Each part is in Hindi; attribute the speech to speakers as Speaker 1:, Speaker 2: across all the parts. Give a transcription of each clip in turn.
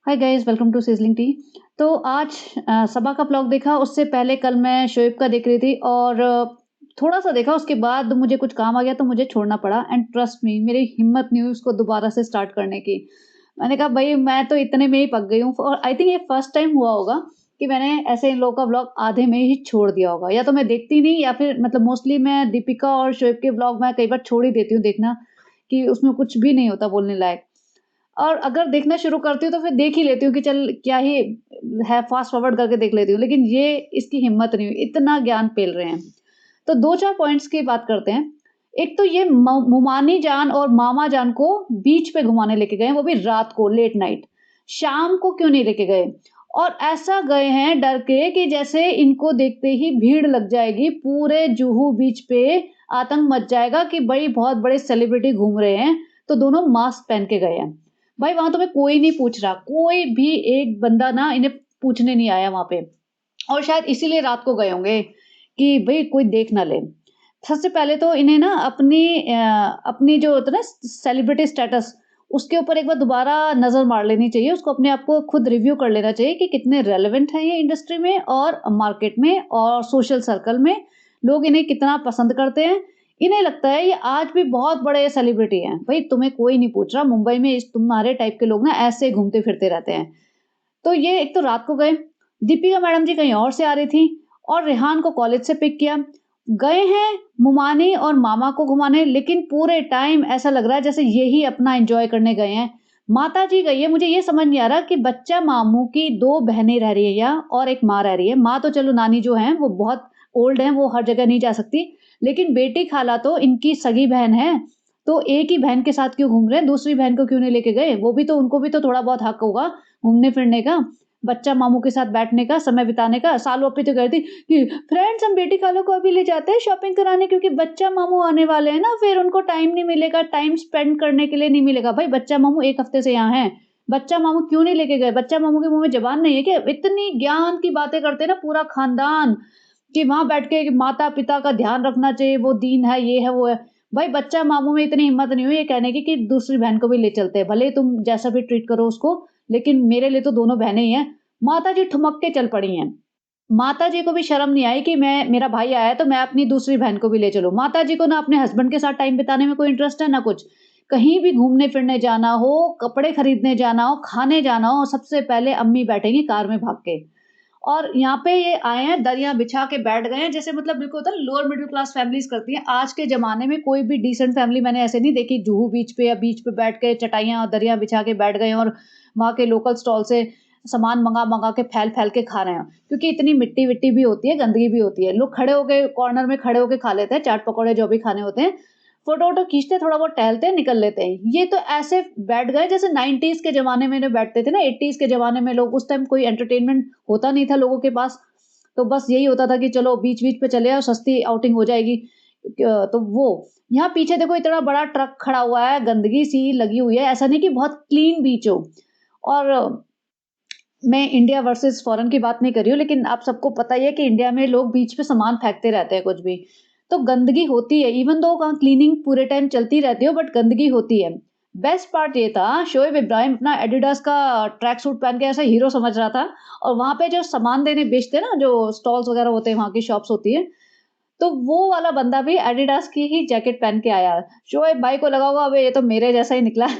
Speaker 1: Hi guys, welcome to Sizzling Tea. तो आज सबा का व्लॉग देखा, उससे पहले कल मैं शोएब का देख रही थी और थोड़ा-सा देखा, उसके बाद मुझे कुछ काम आ गया तो मुझे छोड़ना पड़ा एंड ट्रस्ट मी, मेरी हिम्मत नहीं हुई उसको दोबारा से स्टार्ट करने की। मैंने कहा भई मैं तो इतने में ही पक गई हूँ और आई थिंक ये फर्स्ट टाइम हुआ होगा कि मैंने ऐसे इन लोगों का व्लॉग आधे में ही छोड़ दिया होगा। या तो मैं देखती नहीं या फिर मतलब मोस्टली मैं दीपिका और शोएब के व्लॉग मैं कई बार छोड़ ही देती हूँ देखना, कि उसमें कुछ भी नहीं होता बोलने लायक। और अगर देखना शुरू करती हूँ तो फिर देख ही लेती हूँ कि चल क्या ही है, फास्ट फॉरवर्ड करके देख लेती हूँ। लेकिन ये इसकी हिम्मत नहीं हुई, इतना ज्ञान पेल रहे हैं। तो 2-4 पॉइंट्स की बात करते हैं। एक तो ये म मुमानी जान और मामा जान को बीच पे घुमाने लेके गए हैं, वो भी रात को लेट नाइट। शाम को क्यों नहीं लेके गए? और ऐसा गए हैं डर के कि जैसे इनको देखते ही भीड़ लग जाएगी, पूरे जुहू बीच पे आतंक मच जाएगा कि भई बहुत बड़े सेलिब्रिटी घूम रहे हैं, तो दोनों मास्क पहन के गए हैं। भाई वहाँ तुम्हें कोई नहीं पूछ रहा, कोई भी एक बंदा ना इन्हें पूछने नहीं आया वहाँ पे। और शायद इसीलिए रात को गए होंगे कि भई कोई देख ना ले। सबसे पहले तो इन्हें ना अपनी जो होता है ना सेलिब्रिटी स्टेटस, उसके ऊपर एक बार दोबारा नज़र मार लेनी चाहिए। उसको अपने आप को खुद रिव्यू कर लेना चाहिए कि कितने रेलेवेंट हैं ये इंडस्ट्री में और मार्केट में और सोशल सर्कल में। लोग इन्हें कितना पसंद करते हैं। इन्हें लगता है ये आज भी बहुत बड़े सेलिब्रिटी हैं। भई तुम्हें कोई नहीं पूछ रहा, मुंबई में इस तुम्हारे टाइप के लोग ना ऐसे घूमते-फिरते रहते हैं। तो ये एक तो रात को गए, दीपिका मैडम जी कहीं और से आ रही थी और रेहान को कॉलेज से पिक किया। गए हैं मुमानी और मामा को घुमाने, लेकिन पूरे टाइम ऐसा लग रहा है जैसे ये ही अपना एन्जॉय करने गए हैं। माताजी गई है, मुझे ये समझ नहीं आ रहा कि बच्चा मामू की 2 बहनें रह रही है यहाँ और 1 माँ रह रही है। माँ तो चलो नानी जो हैं वो बहुत ओल्ड हैं, वो हर जगह नहीं जा सकती, लेकिन बेटी खाला तो इनकी सगी बहन है, तो एक ही बहन के साथ क्यों घूम रहे हैं? दूसरी बहन को क्यों नहीं लेके गए? वो भी तो उनको भी तो थोड़ा बहुत हक होगा घूमने-फिरने का, बच्चा मामू के साथ बैठने का, समय बिताने का। सालू अप्पी तो कह रही थी कि फ्रेंड्स हम बेटी खालों को अभी ले जाते हैं शॉपिंग कराने क्योंकि बच्चा मामू आने वाले हैं ना, फिर उनको टाइम नहीं मिलेगा, टाइम स्पेंड करने के लिए नहीं मिलेगा। भाई बच्चा मामू 1 हफ्ते से यहाँ हैं, बच्चा मामू क्यों नहीं लेके गए? बच्चा मामू के मुँह में ज़बान नहीं है क्या? इतनी ज्ञान की बातें करते हैं ना पूरा खानदान, कि वहाँ बैठ के माता-पिता का ध्यान रखना चाहिए, वो दीन है, ये है, वो है। भाई बच्चा मामू में इतनी हिम्मत नहीं हुई ये कहने की कि दूसरी बहन को भी ले चलते हैं, भले ही तुम जैसा भी ट्रीट करो उसको, लेकिन मेरे लिए तो दोनों बहनें ही हैं। माताजी ठुमक के चल पड़ी हैं। माताजी को भी शर्म नहीं आई कि मैं मेरा भाई आया है तो मैं अपनी दूसरी बहन को भी ले चलूँ। माताजी को ना अपने हस्बैंड के साथ टाइम बिताने में कोई इंटरेस्ट है ना कुछ। कहीं भी घूमने-फिरने जाना हो, कपड़े खरीदने जाना हो, खाने जाना हो, सबसे पहले अम्मी बैठेंगी कार में भाग के। और यहाँ पे ये आए हैं, दरिया बिछा के बैठ गए हैं, जैसे मतलब बिल्कुल होता है लोअर मिडल क्लास फैमिलीज़ करती हैं। आज के ज़माने में कोई भी डिसेंट फैमिली मैंने ऐसे नहीं देखी, जुहू बीच पे या बीच पे बैठ के चटाइयाँ और दरिया बिछा के बैठ गए हैं और वहाँ के लोकल स्टॉल से सामान मँगा-मँगा के फैल-फैल के खा रहे हैं। क्योंकि इतनी मिट्टी-विट्टी भी होती है, गंदगी भी होती है। लोग खड़े होके कॉर्नर में खड़े होके खा लेते हैं, चाट पकौड़े जो भी खाने होते हैं। फ़ोटो-वोटो खींचते हैं, थोड़ा बहुत टहलते हैं, निकल लेते हैं। ये तो ऐसे बैठ गए जैसे 90s के ज़माने में जो बैठते थे ना, 80s के ज़माने में लोग, उस टाइम कोई एंटरटेनमेंट होता नहीं था लोगों के पास। तो बस यही होता था कि चलो बीच-बीच पे चले आओ, सस्ती आउटिंग हो जाएगी। तो वो यहाँ पीछे देखो इतना बड़ा ट्रक खड़ा हुआ है, गंदगी सी लगी हुई है। ऐसा नहीं कि बहुत क्लीन बीच हो। और मैं इंडिया वर्सेस फॉरेन की बात नहीं कर रही हूँ, लेकिन आप सबको पता ही है कि इंडिया में लोग बीच पे सामान फेंकते रहते हैं कुछ भी। तो गंदगी होती है, इवन दो वहाँ क्लीनिंग पूरे टाइम चलती रहती हो, बट गंदगी होती है। बेस्ट पार्ट ये था, शोएब इब्राहिम अपना एडिडास का ट्रैक सूट पहन के ऐसा हीरो समझ रहा था और वहाँ पे जो सामान देने बेचते हैं ना, जो स्टॉल्स वगैरह होते हैं, वहाँ की शॉप्स होती है, तो वो वाला बंदा भी एडिडास की ही जैकेट पहन के आया। शोएब भाई को लगा होगा अबे ये तो मेरे जैसा ही निकला है।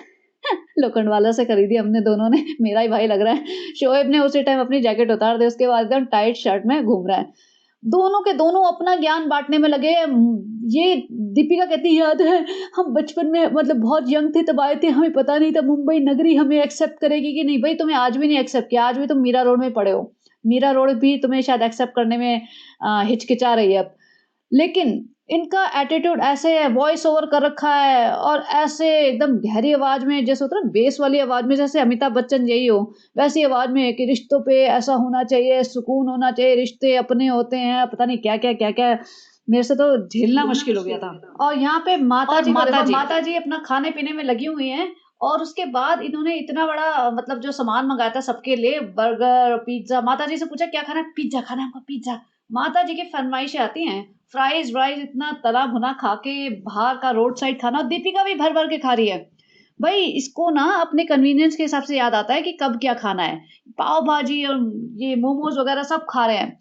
Speaker 1: लोखंडवाला से खरीदी हमने दोनों ने, मेरा ही भाई लग रहा है। शोएब ने उसी टाइम अपनी जैकेट उतार दी, उसके बाद एकदम टाइट शर्ट में घूम रहा है। दोनों के दोनों अपना ज्ञान बाँटने में लगे। ये दीपिका कहती है याद है हम बचपन में मतलब बहुत यंग थे तब आए थे, हमें पता नहीं था मुंबई नगरी हमें एक्सेप्ट करेगी कि नहीं। भई तुम्हें आज भी नहीं एक्सेप्ट किया, आज भी तुम मीरा रोड में पड़े हो। मीरा रोड भी तुम्हें शायद एक्सेप्ट करने में हिचकिचा रही है अब। लेकिन इनका एटीट्यूड ऐसे है, वॉइस ओवर कर रखा है और ऐसे एकदम गहरी आवाज़ में, जैसे होता है ना बेस वाली आवाज़ में, जैसे अमिताभ बच्चन यही हो, वैसी आवाज़ में कि रिश्तों पे ऐसा होना चाहिए, सुकून होना चाहिए, रिश्ते अपने होते हैं, पता नहीं क्या-क्या, क्या-क्या। मेरे से तो झेलना मुश्किल हो गया था। और यहाँ पे माताजी को देखो, माताजी अपना खाने-पीने में लगी हुई हैं और उसके बाद इन्होंने इतना बड़ा मतलब जो सामान मँगाया था सबके लिए, बर्गर, पिज़्ज़ा, माताजी से पूछा क्या खाना है? पिज़्ज़ा खाना है हमको, पिज़्ज़ा। माताजी की फरमाइशें आती हैं। फ्राइज़ व्राइज़ इतना तला भुना खा के, बाहर का रोड साइड खाना, और दीपिका भी भर-भर के खा रही है। भाई इसको ना अपने कन्वीनियंस के हिसाब से याद आता है कि कब क्या खाना है। पाव भाजी और ये मोमोज़ वगैरह सब खा रहे हैं।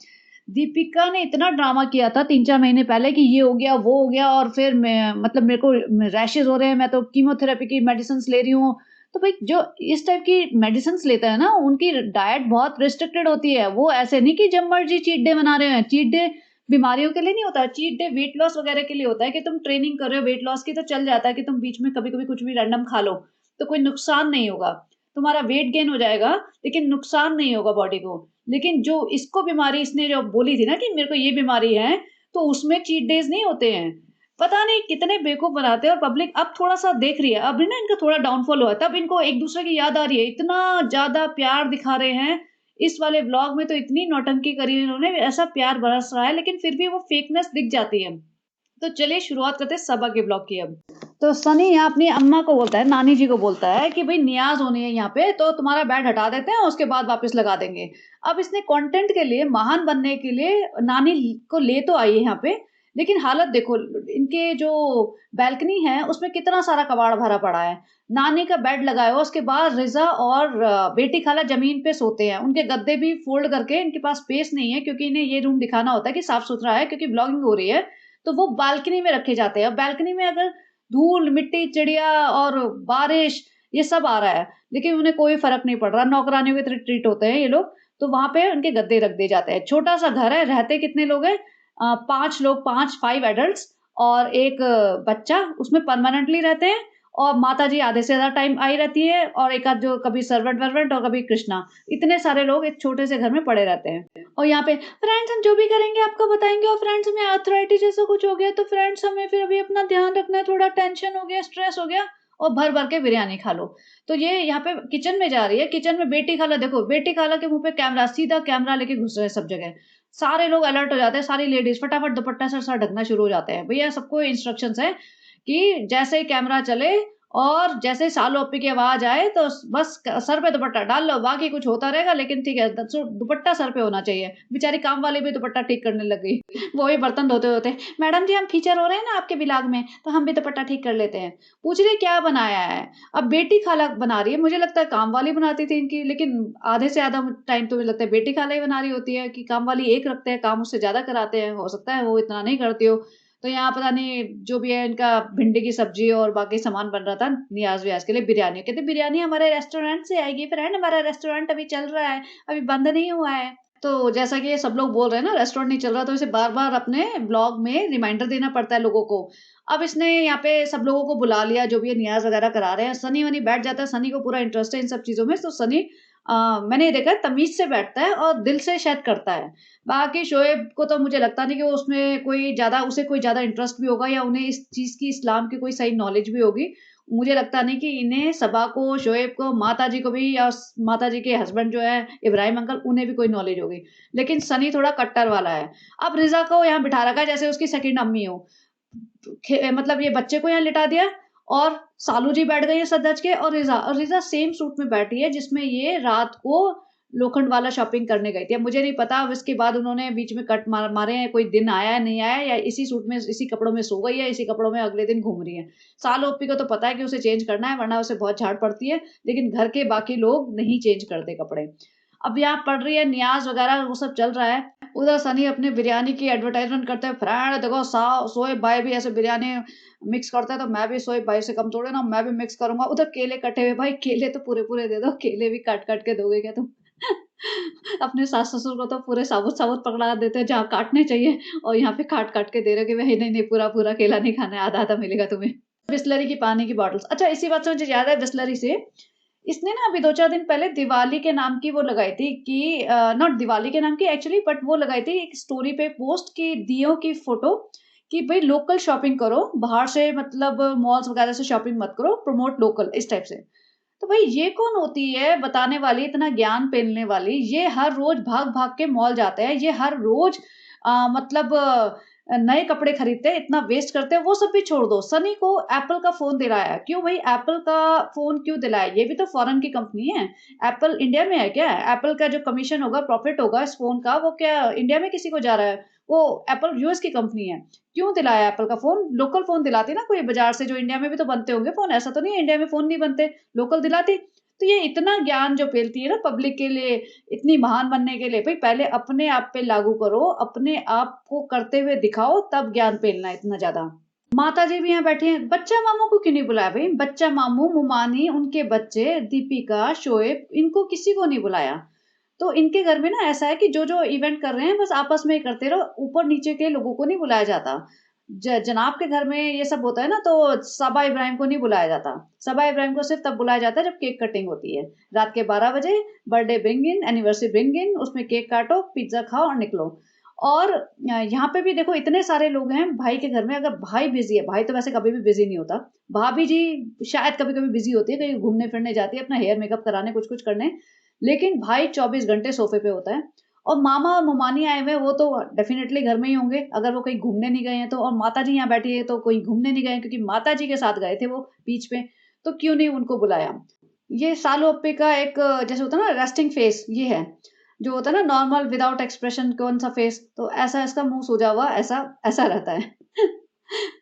Speaker 1: दीपिका ने इतना ड्रामा किया था 3-4 महीने पहले कि ये हो गया, वो हो गया और फिर मैं मतलब मेरे को रैशेज़ हो रहे हैं, मैं तो कीमोथेरेपी की मेडिसिन्स ले रही हूँ। तो भाई जो इस टाइप की मेडिसिन्स लेते हैं ना, उनकी डाइट बहुत रिस्ट्रिक्टेड होती है। वो ऐसे नहीं कि जब मर्ज़ी चीट डे मना रहे हैं। चीट डे बीमारियों के लिए नहीं होता है, चीट डे वेट लॉस वगैरह के लिए होता है कि तुम ट्रेनिंग कर रहे हो वेट लॉस की तो चल जाता है कि तुम बीच में कभी-कभी कुछ भी रैंडम खा लो, तो कोई नुकसान नहीं होगा। तुम्हारा वेट गेन हो जाएगा, लेकिन नुकसान नहीं होगा बॉडी को। लेकिन जो इसको बीमारी इसने जो बोली थी ना कि मेरे को ये बीमारी है, तो उसमें चीट डेज़ नहीं होते हैं। पता नहीं कितने बेवकूफ़ बनाते हैं और पब्लिक अब थोड़ा-सा देख रही है। अभी ना इनका थोड़ा डाउनफॉल हुआ है, तब इनको एक-दूसरे की याद आ रही है। इतना ज़्यादा प्यार दिखा रहे हैं, इस वाले व्लॉग में तो इतनी नौटंकी करी है इन्होंने, ऐसा प्यार बरस रहा है, लेकिन फिर भी वो फेकनेस दिख जाती है। तो चलिए शुरुआत करते हैं सबा के ब्लॉग की अब। तो सनी यहाँ अपनी अम्मा को बोलता है, नानी जी को बोलता है कि भई नियाज़ होनी है यहाँ पे, तो तुम्हारा बेड हटा देते हैं, उसके बाद वापस लगा देंगे। अब इसने कंटेंट के लिए, महान बनने के लिए नानी को ले तो आई है यहाँ पे, लेकिन हालत देखो इनके जो बालकनी है, उसमें कितना सारा कबाड़ भरा पड़ा है। नानी का बेड लगाया हुआ, उसके बाद रिज़ा और बेटी खाला ज़मीन पे सोते हैं। उनके गद्दे भी फ़ोल्ड करके इनके पास स्पेस नहीं है क्योंकि इन्हें ये रूम दिखाना होता है कि साफ-सुथरा है क्योंकि व्लॉगिंग हो रही है, तो वो बालकनी में रखे जाते हैं। अब बालकनी में अगर धूल, मिट्टी, चिड़िया और बारिश ये सब आ रहा है, लेकिन उन्हें कोई फ़र्क नहीं पड़ रहा। नौकरानियों की तरह ट्रीट होते हैं ये लोग, तो वहाँ पे उनके गद्दे रख दिए जाते हैं। छोटा-सा घर है, रहते कितने लोग हैं? 5 लोग, 5 एडल्ट्स और 1 बच्चा उसमें परमानेंटली रहते हैं और माताजी आधे से ज़्यादा टाइम आई रहती है और एक आध जो कभी सर्वेंट-वर्वेंट और कभी कृष्णा। इतने सारे लोग एक छोटे से घर में पड़े रहते हैं। और यहाँ पे फ्रेंड्स हम जो भी करेंगे आपको बताएँगे और फ्रेंड्स हमें आर्थराइटिस जैसा कुछ हो गया तो फ्रेंड्स हमें फिर अभी अपना ध्यान रखना है, थोड़ा टेंशन हो गया, स्ट्रेस हो गया और भर-भर के बिरयानी खा लो। तो ये यहाँ पे किचन में जा रही है, किचन में बेटी खाला देखो, बेटी खाला के मुँह पे कैमरा, सीधा कैमरा लेके घुस रहे हैं सब जगह। सारे लोग अलर्ट हो जाते हैं, सारी लेडीज़ फटाफट दुपट्टा सर-सर ढकना शुरू हो जाते हैं। भैया सबको इंस्ट्रक्शंस हैं कि जैसे ही कैमरा चले और जैसे ही सालो अप्पी की आवाज़ आए तो बस सर पे दुपट्टा डाल लो, बाकी कुछ होता रहेगा लेकिन ठीक है दुपट्टा सर पे होना चाहिए। बेचारी काम वाली भी दुपट्टा ठीक करने लग गई। वो भी बर्तन धोते-धोते, मैडम जी हम फीचर हो रहे हैं ना आपके ब्लॉग में, तो हम भी दुपट्टा ठीक कर लेते हैं। पूछ रही है क्या बनाया है? अब बेटी खाला बना रही है, मुझे लगता है काम वाली बनाती थी इनकी, लेकिन आधे से ज़्यादा टाइम तो मुझे लगता है बेटी खाला ही बना रही होती है कि काम वाली एक रखते हैं, काम उससे ज़्यादा कराते हैं, हो सकता है वो इतना नहीं करती हो। तो यहाँ पता नहीं जो भी है इनका भिंडी की सब्जी और बाकी सामान बन रहा था नियाज़-वियाज़ के लिए बिरयानी। कहते बिरयानी हमारे रेस्टोरेंट से आएगी फ्रेंड, हमारा रेस्टोरेंट अभी चल रहा है, अभी बंद नहीं हुआ है। तो जैसा कि ये सब लोग बोल रहे हैं ना रेस्टोरेंट नहीं चल रहा तो इसे बार-बार अपने ब्लॉग में रिमाइंडर देना पड़ता है लोगों को। अब इसने यहाँ पे सब लोगों को बुला लिया जो भी ये नियाज़ वगैरह करा रहे हैं। सनी-वनी बैठ जाता है, सनी को पूरा इंटरेस्ट है इन सब चीज़ों में तो सनी मैंने ये देखा है तमीज़ से बैठता है और दिल से शायद करता है। बाकी शोएब को तो मुझे लगता नहीं कि वो उसमें कोई ज़्यादा उसे कोई ज़्यादा इंटरेस्ट भी होगा या उन्हें इस चीज़ की इस्लाम की कोई सही नॉलेज भी होगी। मुझे लगता नहीं कि इन्हें सबा को, शोएब को, माताजी को भी या स माताजी के हस्बैंड जो है इब्राहिम अंकल उन्हें भी कोई नॉलेज होगी। लेकिन सनी थोड़ा कट्टर वाला है। अब रिज़ा को यहाँ बिठा रखा है जैसे उसकी सेकंड अम्मी हो। मतलब ये बच्चे को यहाँ लिटा दिया और सालू जी बैठ गई हैं सज-धज के और रिज़ा सेम सूट में बैठी है जिसमें ये रात को लोखंड वाला शॉपिंग करने गई थी। अब मुझे नहीं पता अब इसके बाद उन्होंने बीच में कट मारे हैं, कोई दिन आया है, नहीं आया या इसी सूट में, इसी कपड़ों में सो गई है, इसी कपड़ों में अगले दिन घूम रही है। सालू ओप्पी को तो पता है कि उसे चेंज करना है वरना उसे बहुत झाड़ पड़ती है, लेकिन घर के बाकी लोग नहीं चेंज करते कपड़े। अब यहाँ पड़ रही है नियाज़ वगैरह वो सब चल रहा है। उधर सनी अपने बिरयानी की एडवर्टाइज़मेंट करते हैं, फ्रेंड देखो शोएब भाई भी ऐसे बिरयानी मिक्स करता है तो मैं भी शोएब भाई से कम थोड़ी ना, मैं भी मिक्स करूँगा। उधर केले कटे हुए, भाई केले तो पूरे-पूरे दे दो, केले भी काट-काट के दोगे क्या तुम? अपने सास-ससुर को तो पूरे साबुत-साबुत पकड़ा देते हैं जहाँ काटने चाहिए और यहाँ पे काट-काट के दे रहे हो कि भई नहीं-नहीं पूरा-पूरा केला नहीं खाना है, आधा-आधा मिलेगा तुम्हें। बिसलरी की पानी की बॉटल्स। अच्छा इसी बात से मुझे याद है बिसलरी से इसने ना अभी 2-4 दिन पहले दिवाली के नाम की वो लगाई थी कि नॉट दिवाली के नाम की एक्चुअली बट वो लगाई थी एक स्टोरी पे पोस्ट कि दियों की फ़ोटो कि भई लोकल शॉपिंग करो, बाहर से मतलब मॉल्स वगैरह से शॉपिंग मत करो, प्रमोट लोकल इस टाइप से। तो भई ये कौन होती है बताने वाली, इतना ज्ञान पेलने वाली? ये हर रोज़ भाग-भाग के मॉल जाते हैं, ये हर रोज़ मतलब नए कपड़े खरीदते हैं, इतना वेस्ट करते हैं, वो सब भी छोड़ दो। सनी को एप्पल का फ़ोन दिलाया, क्यों भई एप्पल का फ़ोन क्यों दिलाया? ये भी तो फ़ॉरेन की कंपनी है। एप्पल इंडिया में है क्या? एप्पल का जो कमीशन होगा, प्रॉफ़िट होगा इस फ़ोन का, वो क्या इंडिया में किसी को जा रहा है? वो एप्पल यूएस की कंपनी है। क्यों दिलाया एप्पल का फ़ोन? लोकल फ़ोन दिलाती ना कोई बाज़ार से, जो इंडिया में भी तो बनते होंगे फ़ोन, ऐसा तो नहीं है इंडिया में फ़ोन नहीं बनते, लोकल दिलाती। तो ये इतना ज्ञान जो फैलती है ना पब्लिक के लिए, इतनी महान बनने के लिए, भई पहले अपने आप पे लागू करो, अपने आप को करते हुए दिखाओ, तब ज्ञान फैलना है इतना ज़्यादा। माताजी भी यहाँ बैठी हैं, बच्चा मामू को क्यों नहीं बुलाया भई? बच्चा मामू, मुमानी, उनके बच्चे, दीपिका, शोएब, इनको किसी को नहीं बुलाया। तो इनके घर में ना ऐसा है कि जो-जो इवेंट कर रहे हैं बस आपस में ही करते रहो, ऊपर-नीचे के लोगों को नहीं बुलाया जाता। जनाब के घर में ये सब होता है ना, तो सबा इब्राहिम को नहीं बुलाया जाता। सबा इब्राहिम को सिर्फ़ तब बुलाया जाता है जब केक कटिंग होती है। रात के 12 बजे birthday bring in, anniversary bring in, उसमें केक काटो, पिज़्ज़ा खाओ और निकलो। और यहाँ पे भी देखो इतने सारे लोग हैं भाई के घर में, अगर भाई बिज़ी है, भाई तो वैसे कभी भी बिज़ी नहीं होता। भाभी जी शायद कभी-कभी बिज़ी होती है, कहीं घूमने-फिरने जाती है, अपना हेयर मेकअप कराने, कुछ-कुछ करने। लेकिन भाई 24 घंटे सोफ़े पे होता है। और मामा और ममानी आए हुए हैं, वो तो डेफ़िनेटली घर में ही होंगे, अगर वो कहीं घूमने नहीं गए हैं तो। और माताजी यहाँ बैठी है, तो कोई घूमने नहीं गए हैं, क्योंकि माताजी के साथ गए थे वो बीच पे, तो क्यों नहीं उनको बुलाया। ये सालू अप्पी का एक जैसे होता है ना रेस्टिंग फेस, ये है। जो होता है ना नॉर्मल विदाउट एक्सप्रेशन कौन-सा फेस, तो ऐसा इसका मुँह सूजा हुआ ऐसा ऐसा रहता है।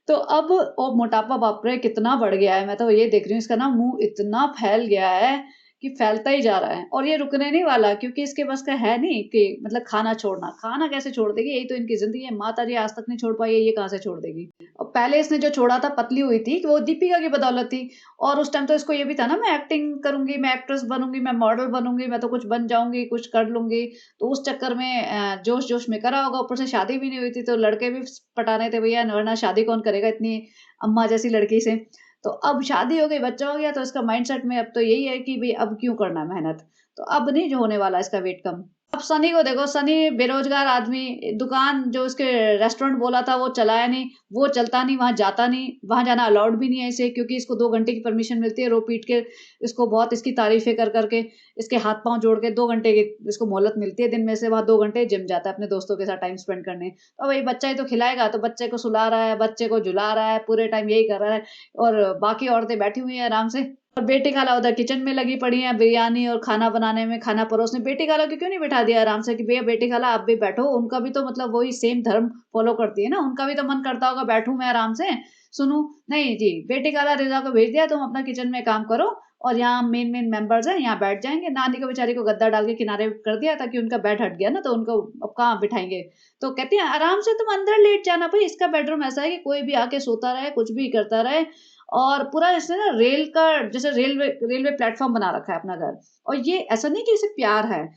Speaker 1: तो अब और मोटापा बाप रे! कितना बढ़ गया है, मैं तो ये देख रही हूँ इसका ना मुँह इतना फैल गया है कि फैलता ही जा रहा है, और ये रुकने नहीं वाला, क्योंकि इसके बस का है नहीं कि मतलब खाना छोड़ना। खाना कैसे छोड़ देगी? यही तो इनकी ज़िंदगी है। माताजी आज तक नहीं छोड़ पाई है, ये कहाँ से छोड़ देगी? और पहले इसने जो छोड़ा था पतली हुई थी, वो दीपिका की बदौलत थी। और उस टाइम तो इसको ये भी था ना, मैं एक्टिंग करूँगी, मैं एक्ट्रेस बनूँगी, मैं मॉडल बनूँगी, मैं तो कुछ बन जाऊँगी, कुछ कर लूँगी। तो उस चक्कर में जोश-जोश में करा होगा, ऊपर से शादी भी नहीं हुई थी, तो लड़के भी पटाने थे भैया, वरना शादी कौन करेगा इतनी अम्मा जैसी लड़की से। तो अब शादी हो गई, बच्चा हो गया, तो इसका माइंडसेट में अब तो यही है कि भई अब क्यों करना मेहनत? तो अब नहीं जो होने वाला इसका वेट कम। अब सनी को देखो, सनी बेरोज़गार आदमी, दुकान जो उसके रेस्टोरेंट बोला था वो चलाया नहीं, वो चलता नहीं, वहाँ जाता नहीं, वहाँ जाना अलाउड भी नहीं है इसे, क्योंकि इसको 2 घंटे की परमिशन मिलती है, रो-पीट के इसको बहुत इसकी तारीफ़ें कर के, इसके हाथ-पाँव जोड़ के 2 घंटे की इसको मोहलत मिलती है दिन में से, वहाँ 2 घंटे जिम जाता है अपने दोस्तों के साथ टाइम स्पेंड करने। और वही बच्चा ही तो खिलाएगा, तो बच्चे को सुला रहा है, बच्चे को झुला रहा है, पूरे टाइम यही कर रहा है, और बाकी औरतें बैठी हुई हैं आराम से। और बेटी खाला उधर किचन में लगी पड़ी हैं, बिरयानी और खाना बनाने में, खाना परोसने। बेटी खाला को क्यों नहीं बिठा दिया आराम से कि भैया बेटी खाला आप भी बैठो, उनका भी तो मतलब वही सेम धर्म फ़ॉलो करती है ना, उनका भी तो मन करता होगा बैठूँ मैं आराम से, सुनूँ। नहीं जी, बेटी खाला रिज़ा को भेज दिया, तुम अपना किचन में काम करो, और यहाँ मेन-मेन मेंबर्स हैं, यहाँ बैठ जाएँगे। नानी को बेचारी को गद्दा डाल के किनारे कर दिया, ताकि उनका बेड हट गया ना, तो उनको अब कहाँ बिठाएँगे। तो कहती हैं आराम से तुम अंदर लेट जाना, भई इसका बेडरूम ऐसा है कि कोई भी आके सोता रहे, कुछ भी करता रहे। और पूरा इसने ना रेल का, जैसे रेलवे रेलवे प्लेटफ़ॉर्म बना रखा है अपना घर। और ये ऐसा नहीं कि इसे प्यार है,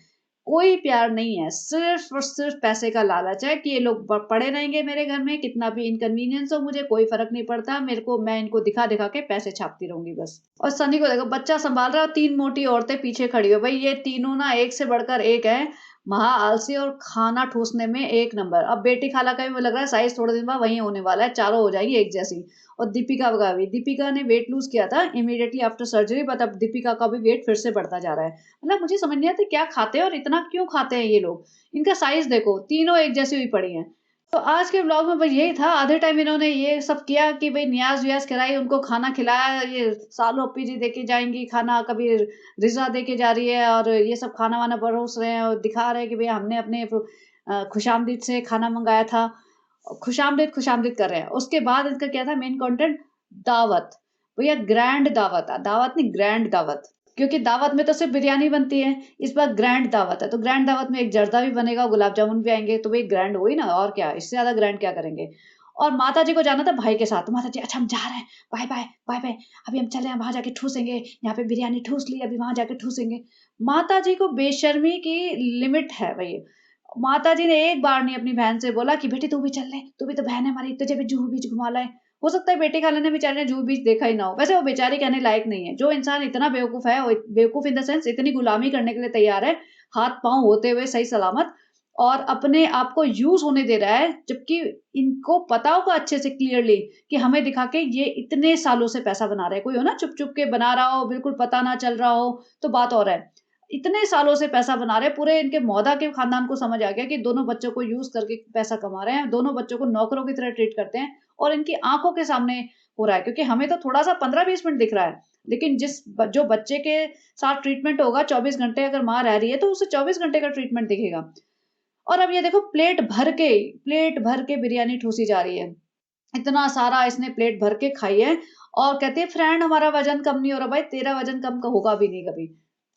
Speaker 1: कोई प्यार नहीं है, सिर्फ़ और सिर्फ़ पैसे का लालच है कि ये लोग पड़े रहेंगे मेरे घर में, कितना भी इनकन्वीनियंस हो मुझे कोई फ़र्क नहीं पड़ता, मेरे को मैं इनको दिखा-दिखा के पैसे छापती रहूँगी बस। और सनी को देखो, बच्चा सँभाल रहा है और 3 मोटी औरतें पीछे खड़ी हो। भई ये तीनों ना एक से बढ़कर एक हैं, महा आलसी और खाना ठूँसने में एक नंबर। अब बेटी खाला का भी मुझे लग रहा है साइज़ थोड़े दिन बाद वही होने वाला है, चारों हो जाएँगी एक जैसी। और दीपिका का भी, दीपिका ने वेट लूज़ किया था इमीडिएटली आफ्टर सर्जरी, बट अब दीपिका का भी वेट फिर से बढ़ता जा रहा है। मतलब मुझे समझ नहीं आता क्या खाते हैं और इतना क्यों खाते हैं ये लोग? इनका साइज़ देखो, तीनों एक जैसी हुई पड़ी हैं। तो आज के व्लॉग में बस यही था, आधे टाइम इन्होंने ये सब किया कि भई नियाज़-वियाज़ कराई, उनको खाना खिलाया, ये सालू अप्पी जी देके जाएँगी खाना, कभी रिज़ा देके जा रही है, और ये सब खाना-वाना परोस रहे हैं और दिखा रहे हैं कि भई हमने अपने खुशामदीद से खाना मँगाया था। खुशामदीद खुशामदीद कर रहे हैं। उसके बाद इनका क्या था मेन कंटेंट, दावत। भैया ग्रैंड दावत है, दावत नहीं ग्रैंड दावत। क्योंकि दावत में तो सिर्फ़ बिरयानी बनती है, इस बार ग्रैंड दावत है। तो ग्रैंड दावत में एक जर्दा भी बनेगा, गुलाब जामुन भी आएँगे, तो भई ग्रैंड हुई ना, और क्या, इससे ज़्यादा ग्रैंड क्या करेंगे। और माताजी को जाना था भाई के साथ, तो माताजी अच्छा हम जा रहे हैं, बाय बाय, बाय बाय, अभी हम चले हैं वहाँ जाके ठूसेंगे, यहाँ पे बिरयानी ठूस ली, अभी वहाँ जाके ठूसेंगे। माताजी को बेशर्मी की लिमिट है भई। माताजी ने एक बार नहीं अपनी बहन से बोला कि बेटी तू भी चल ले, तू भी तो बहन है हमारी, तुझे भी जुहू बीच घुमा लाएँ। हो सकता है बेटी खाला ने बेचारी ने जुहू बीच देखा ही ना हो। वैसे वो बेचारी कहने लायक नहीं है। जो इंसान इतना बेवकूफ़ है, वो बेवकूफ़ इन द सेंस इतनी गुलामी करने के लिए तैयार है, हाथ-पाँव होते हुए सही सलामत, और अपने आप को यूज़ होने दे रहा है, जबकि इनको पता होगा अच्छे से क्लियरली कि हमें दिखा के ये इतने सालों से पैसा बना रहे हैं। कोई हो ना चुप-चुप के बना रहा हो, बिल्कुल पता ना चल रहा हो, तो बात और है। इतने सालों से पैसा बना रहे हैं, पूरे इनके मौदा के खानदान को समझ आ गया कि दोनों बच्चों को यूज़ करके पैसा कमा रहे हैं, दोनों बच्चों को नौकरों की तरह ट्रीट करते हैं और इनकी आँखों के सामने हो रहा है, क्योंकि हमें तो थोड़ा-सा 15-20 मिनट दिख रहा है, लेकिन जो बच्चे के साथ ट्रीटमेंट होगा 24 घंटे, अगर माँ रह रही है, तो उसे 24 घंटे का ट्रीटमेंट दिखेगा। और अब ये देखो प्लेट भर के बिरयानी ठूँसी जा रही है। इतना सारा इसने प्लेट भर के खाई है और कहती है, फ्रेंड हमारा वज़न कम नहीं हो रहा। भाई तेरा वज़न कम होगा भी नहीं कभी।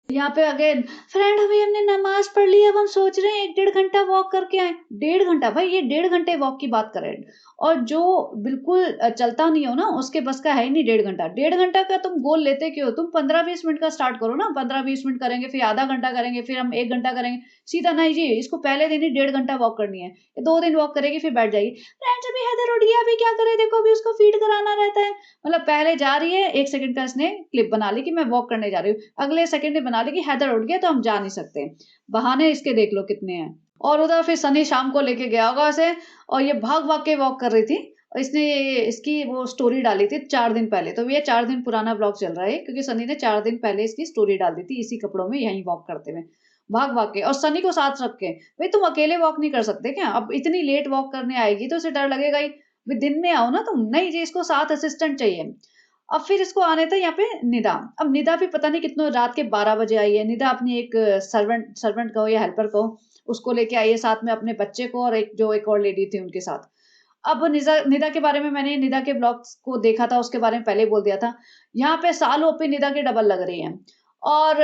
Speaker 1: यहाँ पे अगेन, फ्रेंड अभी हमने नमाज़ पढ़ ली, अब हम सोच रहे हैं 1 डेढ़ घंटा वॉक करके आएँ। डेढ़ घंटा, भाई ये डेढ़ घंटे वॉक की बात कर रहे हैं और जो बिल्कुल चलता नहीं हो ना, उसके बस का है ही नहीं डेढ़ घंटा। डेढ़ घंटा का तुम गोल लेते क्यों हो? तुम 15-20 मिनट का स्टार्ट करो ना, 15-20 मिनट करेंगे, फिर आधा घंटा करेंगे, फिर हम 1 घंटा करेंगे। सीधा नहीं जी, इसको पहले दिन ही डेढ़ घंटा वॉक करनी है। 2 दिन वॉक करेगी फिर बैठ जाएगी। फ्रेंड्स अभी हैदर उठ गया, अभी क्या करे, देखो अभी उसको फीड कराना रहता है। मतलब पहले जा रही है, 1 सेकंड का इसने क्लिप बना ली कि मैं वॉक करने जा रही हूँ। अगले सेकंड में बना ली कि हैदर उठ गया तो हम जा नहीं सकते। बहाने इसके देख लो कितने हैं। और उधर फिर सनी शाम को लेके गया होगा उसे और ये भाग-भाग के वॉक कर रही थी और इसने इसकी वो स्टोरी डाली थी 4 दिन पहले। तो ये 4 दिन पुराना व्लॉग चल रहा है क्योंकि सनी ने 4 दिन पहले इसकी स्टोरी डाल दी थी इसी कपड़ों में यहीं वॉक करते हुए। भाग-भाग के और सनी को साथ रख के। भई तुम अकेले वॉक नहीं कर सकते क्या? अब इतनी लेट वॉक करने आएगी तो उसे डर लगेगा ही। भई दिन में आओ ना तुम। नहीं जी, इसको साथ असिस्टेंट चाहिए। अब फिर इसको आने थे यहाँ पे निदा। अब निदा भी पता नहीं कितनों रात के 12 बजे आई है। निदा अपनी एक सर्वेंट सर्वेंट कहो या हेल्पर कहो, उसको लेके आई है साथ में अपने बच्चे को और एक और लेडी थी उनके साथ। अब निदा के बारे में मैंने निदा के ब्लॉग्स को देखा था, उसके बारे में पहले ही बोल दिया था। यहाँ पे साल ओपी निदा की डबल लग रही है और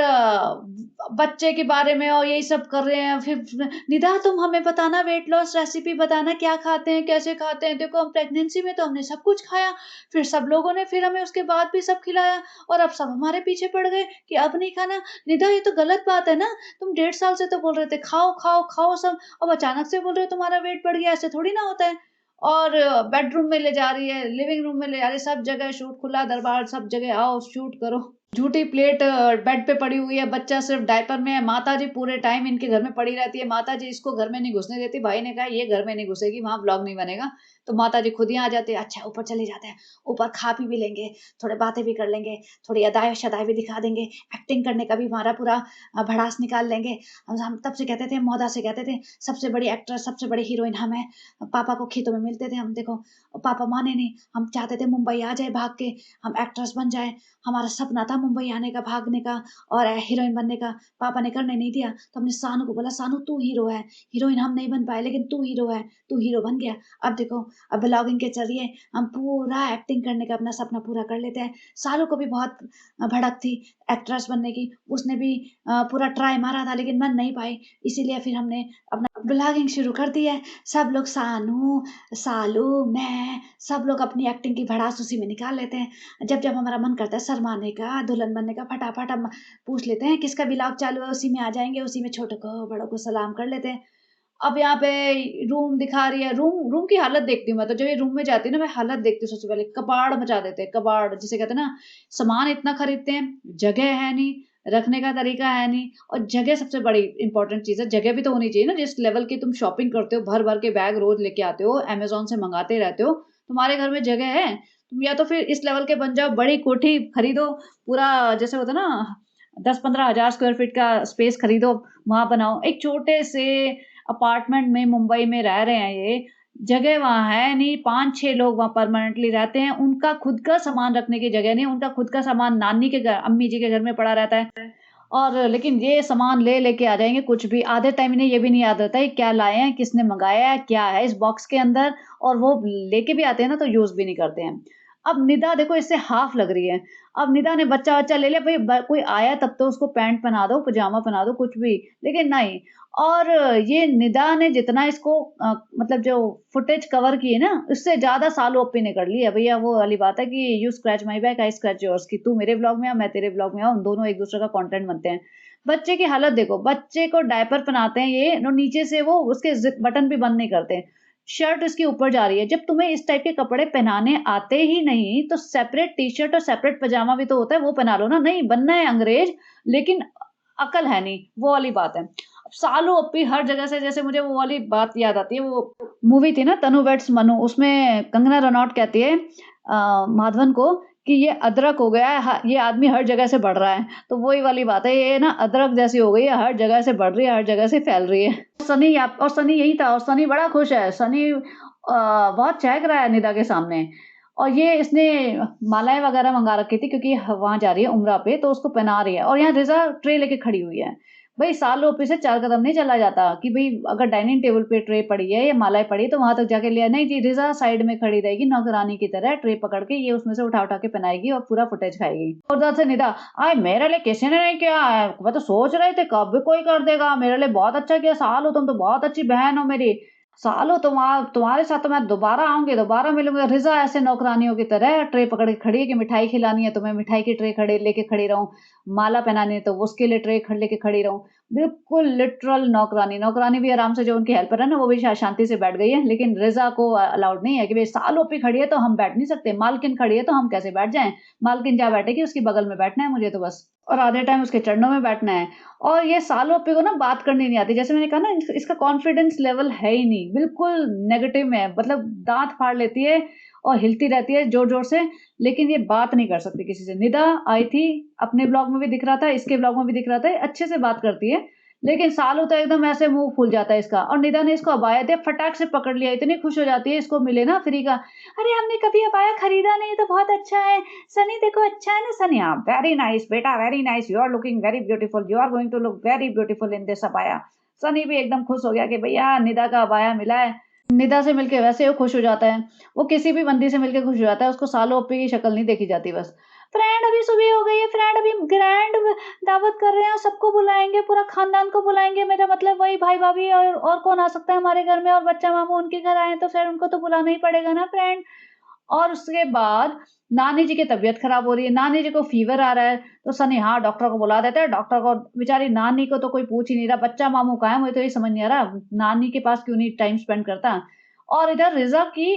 Speaker 1: बच्चे के बारे में और यही सब कर रहे हैं। फिर निदा तुम हमें बताना, वेट लॉस रेसिपी बताना, क्या खाते हैं, कैसे खाते हैं? देखो हम प्रेगनेंसी में तो हमने सब कुछ खाया, फिर सब लोगों ने फिर हमें उसके बाद भी सब खिलाया और अब सब हमारे पीछे पड़ गए कि अब नहीं खाना। निदा ये तो गलत बात है ना, तुम 1.5 साल से तो बोल रहे थे खाओ, खाओ, खाओ सब, अब अचानक से बोल रहे हो तुम्हारा वेट बढ़ गया, ऐसे थोड़ी ना होता है। और बेडरूम में ले जा रही है, लिविंग रूम में ले जा रही है, सब जगह शूट, खुला दरबार, सब जगह आओ शूट करो। झूठी प्लेट बेड पे पड़ी हुई है, बच्चा सिर्फ डायपर में है, माताजी पूरे टाइम इनके घर में पड़ी रहती है, माताजी इसको घर में नहीं घुसने देती। भाई ने कहा ये घर में नहीं घुसेगी, वहाँ व्लॉग नहीं बनेगा, तो माताजी खुद ही आ जाती है। अच्छा ऊपर चले जाते हैं, ऊपर खा पी भी लेंगे, थोड़े बातें भी कर लेंगे, थोड़ी अदाएँ शदाएँ भी दिखा देंगे, एक्टिंग करने का भी हमारा पूरा भड़ास निकाल लेंगे। हम तब से कहते थे, मौदा से कहते थे सबसे बड़ी एक्ट्रेस, सबसे बड़ी हीरोइन हम हैं। पापा को खेतों में मिलते थे हम, देखो पापा माने नहीं, हम चाहते थे मुंबई आ जाए भाग के, हम एक्ट्रेस बन जाए, हमारा सपना था मुंबई आने का, भागने का और हीरोइन बनने का। पापा ने करने नहीं दिया तो हमने सानू को बोला, सानू तू हीरो है, हीरोइन हम नहीं बन पाए लेकिन तू हीरो है, तू हीरो बन गया। अब देखो, अब ब्लॉगिंग के जरिए हम पूरा एक्टिंग करने का अपना सपना पूरा कर लेते हैं। सारू को भी बहुत भड़क थी एक्ट्रेस बनने की, उसने भी पूरा ट्राई मारा था लेकिन बन नहीं पाई, इसीलिए फिर हमने अपना ब्लॉगिंग शुरू कर दी है। सब लोग सानू, सालू, मैं, सब लोग अपनी एक्टिंग की भड़ास उसी में निकाल लेते हैं। जब हमारा मन करता है शर्माने का, दुल्हन बनने का, फटाफट हम पूछ लेते हैं किसका व्लॉग चालू है, उसी में आ जाएँगे, उसी में छोटों को बड़ों को सलाम कर लेते हैं। अब यहाँ पे रूम दिखा रही है, रूम रूम की हालत देखती हूँ मैं तो, जब ये रूम में जाती हूँ ना, मैं हालत देखती हूँ सबसे पहले, कबाड़ मचा देते हैं, कबाड़ जिसे कहते हैं ना, सामान इतना खरीदते हैं, जगह है नहीं, रखने का तरीका है नहीं और जगह सबसे बड़ी इंपॉर्टेंट चीज़ है, जगह भी तो होनी चाहिए ना, जिस लेवल की तुम शॉपिंग करते हो, भर-भर के बैग रोज़ लेके आते हो, अमेज़न से मंगाते रहते हो, तुम्हारे घर में जगह है? तुम या तो फिर इस लेवल के बन जाओ, बड़ी कोठी खरीदो, पूरा जैसे होता है ना 10-15 हज़ार स्क्वायर फीट का स्पेस खरीदो, वहाँ बनाओ। एक छोटे से अपार्टमेंट में मुंबई में रह रहे हैं ये, जगह वहाँ है नहीं, 5-6 लोग वहाँ परमानेंटली रहते हैं, उनका खुद का सामान रखने की जगह नहीं, उनका खुद का सामान नानी के घर, अम्मी जी के घर में पड़ा रहता है। और लेकिन ये सामान लेके आ जाएँगे कुछ भी, आधे टाइम इन्हें ये भी नहीं याद रहता है क्या लाए हैं, किसने मँगाया है, क्या है इस बॉक्स के अंदर, और वो लेके भी आते हैं ना तो यूज़ भी नहीं करते हैं। अब निदा देखो इससे हाफ़ लग रही है। अब निदा ने बच्चा-वच्चा ले लिया, भई कोई आया तब तो उसको पैंट पहना दो, पजामा पहना दो, कुछ भी, लेकिन नहीं। और ये निदा ने जितना इसको मतलब जो फुटेज कवर की है ना, उससे ज़्यादा सालू ओप्पी ने कर ली है। भैया वो वाली बात है कि you scratch my back, I scratch yours, कि तू मेरे व्लॉग में आ, मैं तेरे व्लॉग में आऊँ, दोनों एक-दूसरे का कंटेंट बनते हैं। बच्चे की हालत देखो, बच्चे को डायपर पहनाते हैं ये, और नीचे से वो उसके बटन भी बंद नहीं करते। शर्ट उसके ऊपर जा रही है। जब तुम्हें इस टाइप के कपड़े पहनाने आते ही नहीं, तो सेपरेट टी-शर्ट और सेपरेट पजामा भी तो होता है, वो पहना लो ना। नहीं, बनना है अंग्रेज, लेकिन अकल है नहीं, वो वाली बात है। अब सालू ओप्पी हर जगह से, जैसे मुझे वो वाली बात याद आती है, वो मूवी थी ना तनु वेड्स मनु, उसमें कंगना रनौत कहती है माधवन को कि ये अदरक हो गया है, ये आदमी हर जगह से बढ़ रहा है। तो वही वाली बात है, ये ना अदरक जैसी हो गई है, हर जगह से बढ़ रही है, हर जगह से फैल रही है। सनी यही था और सनी बड़ा खुश है। सनी बहुत चहक रहा है निदा के सामने। और ये इसने मालाएँ वगैरह मँगा रखी थी क्योंकि वहाँ जा रही है उम्रा पे, तो उसको पहना रही है और यहाँ रिज़ा ट्रे लेके खड़ी हुई है। भई साल ओपी से 4 कदम नहीं चला जाता कि भई अगर डाइनिंग टेबल पे ट्रे पड़ी है या मालाएँ पड़ी है तो वहाँ तक जाके ले आए। नहीं जी, रिज़ा साइड में खड़ी रहेगी नौकरानी की तरह ट्रे पकड़ के, ये उसमें से उठा-उठा के पहनाएगी और पूरा फुटेज खाएगी। और उधर से निदा, "अय मेरे लिए किसी ने नहीं किया है, मैं तो सोच रही थी कब कोई कर देगा, मेरे लिए बहुत अच्छा किया, साल हो तुम तो बहुत अच्छी बहन हो मेरी। सालों तुम्हारे साथ तो मैं दोबारा आऊँगी, दोबारा मिलूँगी।" रिज़ा ऐसे नौकरानियों की तरह ट्रे पकड़ के खड़ी है कि मिठाई खिलानी है तो मैं मिठाई की ट्रे खड़े लेके खड़ी रहूँ, माला पहनानी है तो उसके लिए ट्रे लेके खड़ी रहूँ। बिल्कुल लिटरल नौकरानी। नौकरानी भी आराम से, जो उनकी हेल्पर है ना, वो भी शांति से बैठ गई है, लेकिन रिज़ा को अलाउड नहीं है कि भई साल ओपी खड़ी है तो हम बैठ नहीं सकते, मालकिन खड़ी है तो हम कैसे बैठ जाएँ? मालकिन जहाँ बैठेगी उसके बगल में बैठना है मुझे तो बस, और आधे टाइम उसके चरणों में बैठना है। और ये साल ओपी को ना बात करनी नहीं आती। जैसे मैंने कहा ना, इसका कॉन्फिडेंस लेवल है ही नहीं, बिल्कुल नेगेटिव में है। मतलब दाँत फाड़ लेती है और हिलती रहती है ज़ोर-ज़ोर से, लेकिन ये बात नहीं कर सकती किसी से। निदा आई थी, अपने ब्लॉग में भी दिख रहा था, इसके ब्लॉग में भी दिख रहा था, अच्छे से बात करती है। लेकिन सालू तो एकदम ऐसे मुँह फूल जाता है इसका, और निदा ने इसको अबाया दिया, फटाक से पकड़ लिया, इतनी खुश हो जाती है इसको मिले ना फ्री का। "अरे हमने कभी अबाया खरीदा नहीं, तो बहुत अच्छा है। सनी देखो अच्छा है ना सनी?" "हाँ, वेरी नाइस बेटा, very nice. You are looking very beautiful. You are going to look very beautiful in this अबाया।" सनी भी एकदम खुश हो गया कि भैया निदा का अबाया मिला है। निदा से मिलके वैसे वो खुश हो जाता है। वो किसी भी बंदी से मिलके खुश हो जाता है, उसको सालों ओप्पी की शक्ल नहीं देखी जाती बस। फ्रेंड अभी सुबह हो गई है, फ्रेंड अभी ग्रैंड दावत कर रहे हैं और सबको बुलाएँगे, पूरा खानदान को बुलाएँगे। मेरा मतलब वही भाई-भाभी और कौन आ सकता है हमारे घर में, और बच्चा मामू उनके घर आए हैं तो फिर उनको तो बुलाना ही पड़ेगा ना फ्रेंड। और उसके बाद नानी जी की तबीयत खराब हो रही है, नानी जी को फ़ीवर आ रहा है, तो सनी हाँ, डॉक्टर को बुला देते हैं। डॉक्टर को, बेचारी नानी को तो कोई पूछ ही नहीं रहा, बच्चा मामू कहाँ है? मुझे तो ये समझ नहीं आ रहा, नानी के पास क्यों नहीं टाइम स्पेंड करता? और इधर रिज़ा की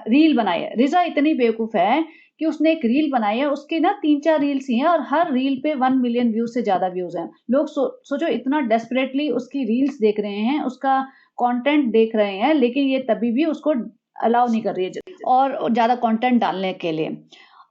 Speaker 1: रील बनाई है। रिज़ा इतनी बेवकूफ़ है कि उसने एक रील बनाई है, उसकी ना 3-4 रील्स ही हैं और हर रील पे 1 मिलियन व्यूज़ से ज़्यादा व्यूज़ हैं। लोग सोचो इतना डेस्परेटली उसकी रील्स देख रहे हैं, उसका कंटेंट देख रहे हैं, लेकिन ये तभी भी उसको अलाउ नहीं कर रही है और ज़्यादा कंटेंट डालने के लिए।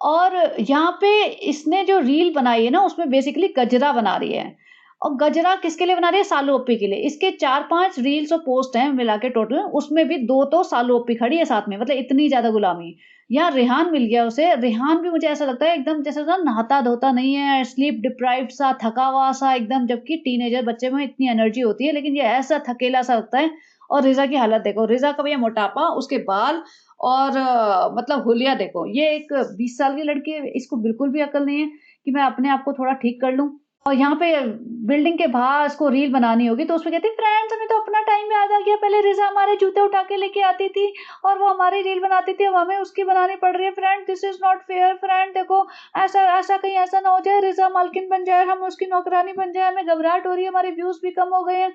Speaker 1: और यहाँ पे इसने जो रील बनाई है ना, उसमें बेसिकली गजरा बना रही है। और गजरा किसके लिए बना रही है? सालू ओप्पी के लिए। इसके 4-5 रील्स और पोस्ट हैं मिला के टोटल, उसमें भी 2 तो सालू ओप्पी खड़ी है साथ में, मतलब इतनी ज़्यादा गुलामी। यहाँ रेहान मिल गया उसे, रेहान भी मुझे ऐसा लगता है एकदम जैसे ना नहाता-धोता नहीं है, स्लीप डिप्राइव्ड सा, थका हुआ सा एकदम, जबकि टीनेजर बच्चे में इतनी एनर्जी होती है, लेकिन ये ऐसा थकेला सा लगता है। और रिज़ा की हालत देखो, रिज़ा का भैया मोटापा, उसके बाल और मतलब हुलिया देखो। ये एक 20 साल की लड़की है, इसको बिल्कुल भी अकल नहीं है कि मैं अपने आप को थोड़ा ठीक कर लूँ। और यहाँ पे बिल्डिंग के बाहर इसको रील बनानी होगी तो उसमें कहती है, फ्रेंड्स हमें तो अपना टाइम याद आ गया, पहले रिज़ा हमारे जूते उठा के लेके आती थी और वो हमारी रील बनाती थी, अब हमें उसकी बनानी पड़ रही है। Friend this is not fair, friend देखो ऐसा ऐसा कहीं ऐसा ना हो जाए रिज़ा मालकिन बन जाए, हम उसकी नौकरानी बन जाए, हमें घबराहट हो रही है, हमारे व्यूज़ भी कम हो गए हैं।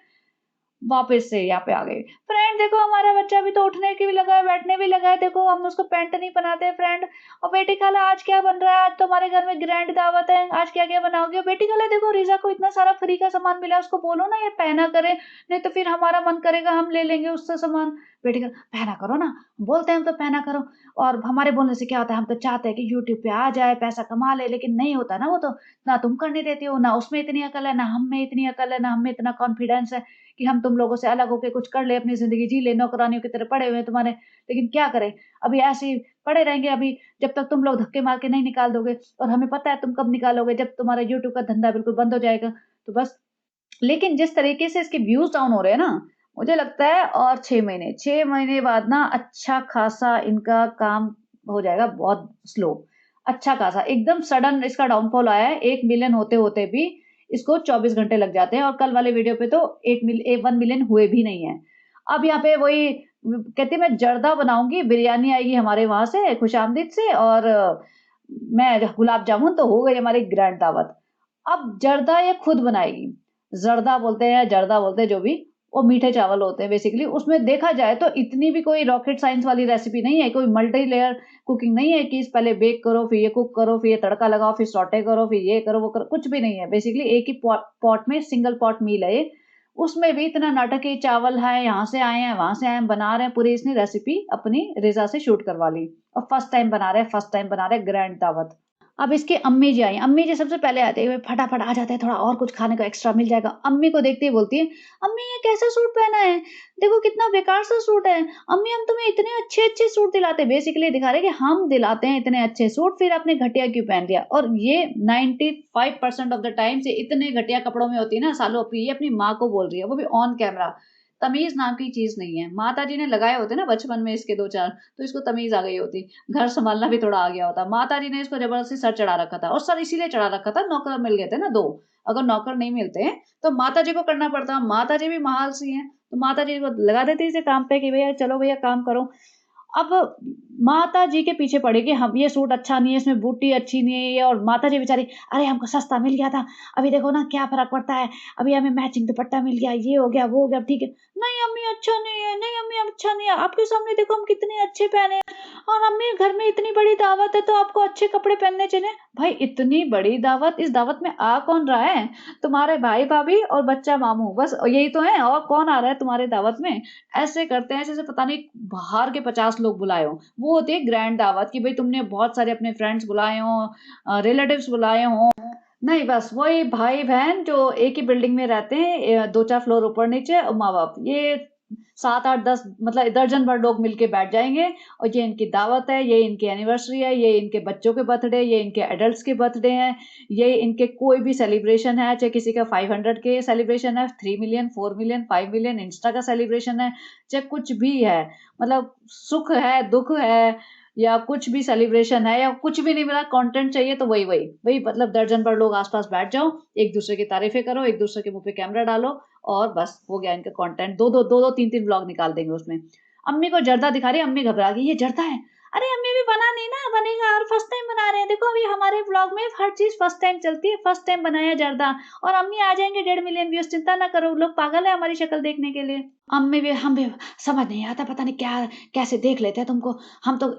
Speaker 1: वापस से यहाँ पे आ गए। फ्रेंड देखो हमारा बच्चा अभी तो उठने की भी लगा है, बैठने भी लगा है, देखो हम उसको पैंट नहीं पहनाते फ्रेंड। और बेटी खाला आज क्या बन रहा है? आज तो हमारे घर में ग्रैंड दावत है, आज क्या-क्या बनाओगे? बेटी खाला देखो रिज़ा को इतना सारा फ्री का सामान मिला है, उसको बोलो ना ये पहना करे, नहीं तो फिर हमारा मन करेगा हम ले लेंगे उससे सामान। बेटी खाला पहना करो ना, बोलते हैं हम तो पहना करो, और हमारे बोलने से क्या होता है, हम तो चाहते हैं कि यूट्यूब पे आ जाए, पैसा कमा ले, लेकिन नहीं होता ना वो तो। ना तुम करने देती हो, ना उसमें इतनी अकल है, ना हम में इतनी अकल है, ना हम में इतना कॉन्फिडेंस है कि हम तुम लोगों से अलग होके कुछ कर ले, अपनी ज़िंदगी जी ले, नौकरानियों की तरह पड़े हुए हैं तुम्हारे। लेकिन क्या करें, अभी ऐसे ही पड़े रहेंगे अभी, जब तक तुम लोग धक्के मार के नहीं निकाल दोगे, और हमें पता है तुम कब निकालोगे, जब तुम्हारा यूट्यूब का धंधा बिल्कुल बंद हो जाएगा। तो बस, लेकिन जिस तरीके से इसके व्यूज़ डाउन हो रहे हैं ना, मुझे लगता है और 6 महीने बाद ना अच्छा खासा इनका काम हो जाएगा, बहुत स्लो, अच्छा खासा। एकदम सडन इसका डाउनफॉल आया है, 1 मिलियन होते-होते भी इसको 24 घंटे लग जाते हैं, और कल वाले वीडियो पे तो 1 मिलियन हुए भी नहीं हैं। अब यहाँ पे वही कहती है, मैं जर्दा बनाऊँगी, बिरयानी आएगी हमारे वहाँ से खुशामदीद से, और मैं गुलाब जामुन तो हो गई हमारी ग्रैंड दावत। अब जर्दा ये खुद बनाएगी। ज़र्दा बोलते हैं या जर्दा बोलते हैं जो भी, वो मीठे चावल होते हैं बेसिकली। उसमें देखा जाए तो इतनी भी कोई रॉकेट साइंस वाली रेसिपी नहीं है, कोई मल्टी लेयर कुकिंग नहीं है कि पहले बेक करो, फिर ये कुक करो, फिर ये तड़का लगाओ, फिर सौटे करो, फिर ये करो, वो करो, कुछ भी नहीं है। बेसिकली एक ही पॉट में सिंगल पॉट मील है ये। उसमें भी इतना नाटक है, चावल है, यहाँ से आए हैं, वहाँ से आए हैं, बना रहे हैं, पूरी इसने रेसिपी अपनी रिज़ा से शूट करवा ली और फर्स्ट टाइम बना रहे हैं ग्रैंड दावत। अब इसकी अम्मी जी आई, अम्मी जी सबसे पहले आते हैं, फटाफट आ जाते हैं, थोड़ा और कुछ खाने को एक्स्ट्रा मिल जाएगा। अम्मी को देखते ही बोलती है, "अम्मी ये कैसा सूट पहना है? देखो कितना बेकार सा सूट है। अम्मी हम तुम्हें इतने अच्छे-अच्छे सूट दिलाते हैं।" बेसिकली दिखा रहे हैं कि हम दिलाते हैं इतने अच्छे सूट, फिर आपने घटिया क्यों पहन लिया? और ये 95% ऑफ द टाइम्स ये इतने घटिया कपड़ों में होती है ना सालू अपी, ये अपनी माँ को बोल रही है, वो भी ऑन कैमरा। तमीज़ नाम की चीज़ नहीं है। माताजी ने लगाए होते ना बचपन में इसके 2-4, तो इसको तमीज़ आ गई होती। घर सँभालना भी थोड़ा आ गया होता। माताजी ने इसको ज़बरदस्ती सर चढ़ा रखा था और सर इसीलिए चढ़ा रखा था, नौकर मिल गए थे ना 2। अगर नौकर नहीं मिलते, तो माताजी को करना पड़ता। माताजी भी महाल-सी हैं, तो माताजी को लगा देती इसे काम पे कि भैया चलो भैया काम करो। अब माताजी के पीछे पड़ी कि हम ये सूट अच्छा नहीं है, इसमें बूटी अच्छी नहीं है ये, और माताजी बेचारी, अरे हमको सस्ता मिल गया था, अभी देखो ना क्या फ़र्क पड़ता है, अभी हमें मैचिंग दुपट्टा मिल गया, ये हो गया, वो हो गया, ठीक है। नहीं अम्मी अच्छा नहीं है, नहीं अम्मी अच्छा नहीं है, आपके सामने देखो हम कितने अच्छे पहने हैं, और अम्मी घर में इतनी बड़ी दावत है तो आपको अच्छे कपड़े पहनने चाहिए। भाई इतनी बड़ी दावत, इस दावत में आ कौन रहा है? तुम्हारे भाई-भाभी और बच्चा मामू, बस यही तो है, और कौन आ रहा है तुम्हारी दावत में? ऐसे करते हैं जैसे पता नहीं बाहर के 50 लोग बुलाए हों। वो होती है ग्रैंड दावत कि भई तुमने बहुत सारे अपने फ्रेंड्स बुलाए हों, रिलेटिव्स बुलाए हों। नहीं, बस वही भाई-बहन जो एक ही बिल्डिंग में रहते हैं, 2-4 फ्लोर ऊपर-नीचे, और माँ-बाप। ये 7, 8, 10 मतलब दर्जन भर लोग मिलके बैठ जाएँगे, और ये इनकी दावत है, ये इनकी एनिवर्सरी है, ये इनके बच्चों के बर्थडे, ये इनके एडल्ट्स के बर्थडे हैं, ये इनके कोई भी सेलिब्रेशन है, चाहे किसी का 500 के सेलिब्रेशन है, 3 मिलियन, 4 मिलियन, 5 मिलियन इंस्टा का सेलिब्रेशन है, चाहे कुछ भी है, मतलब सुख है, दुःख है, या कुछ भी सेलिब्रेशन है, या कुछ भी नहीं मिला, कंटेंट चाहिए तो वही मतलब दर्जन भर लोग आस-पास बैठ जाओ, एक-दूसरे की तारीफ़ें करो, एक-दूसरे के मुँह पे कैमरा डालो, और बस हो गया इनका कंटेंट। 2-2 3-3 व्लॉग निकाल देंगे उसमें। अम्मी को जर्दा दिखा रही है, अम्मी घबरा गई, ये जर्दा है? अरे अम्मी अभी बना नहीं ना, बनेगा, और फर्स्ट टाइम बना रहे हैं। देखो अभी हमारे व्लॉग में हर चीज़ फर्स्ट टाइम चलती है, फर्स्ट टाइम बनाया जर्दा, और अम्मी आ जाएँगे 1.5 मिलियन व्यूज़, चिंता ना करो, लोग पागल है हमारी शक्ल देखने के लिए। अम्मी भी, हम भी समझ नहीं आता, पता नहीं क्या कैसे देख लेते हैं तुमको। हम तो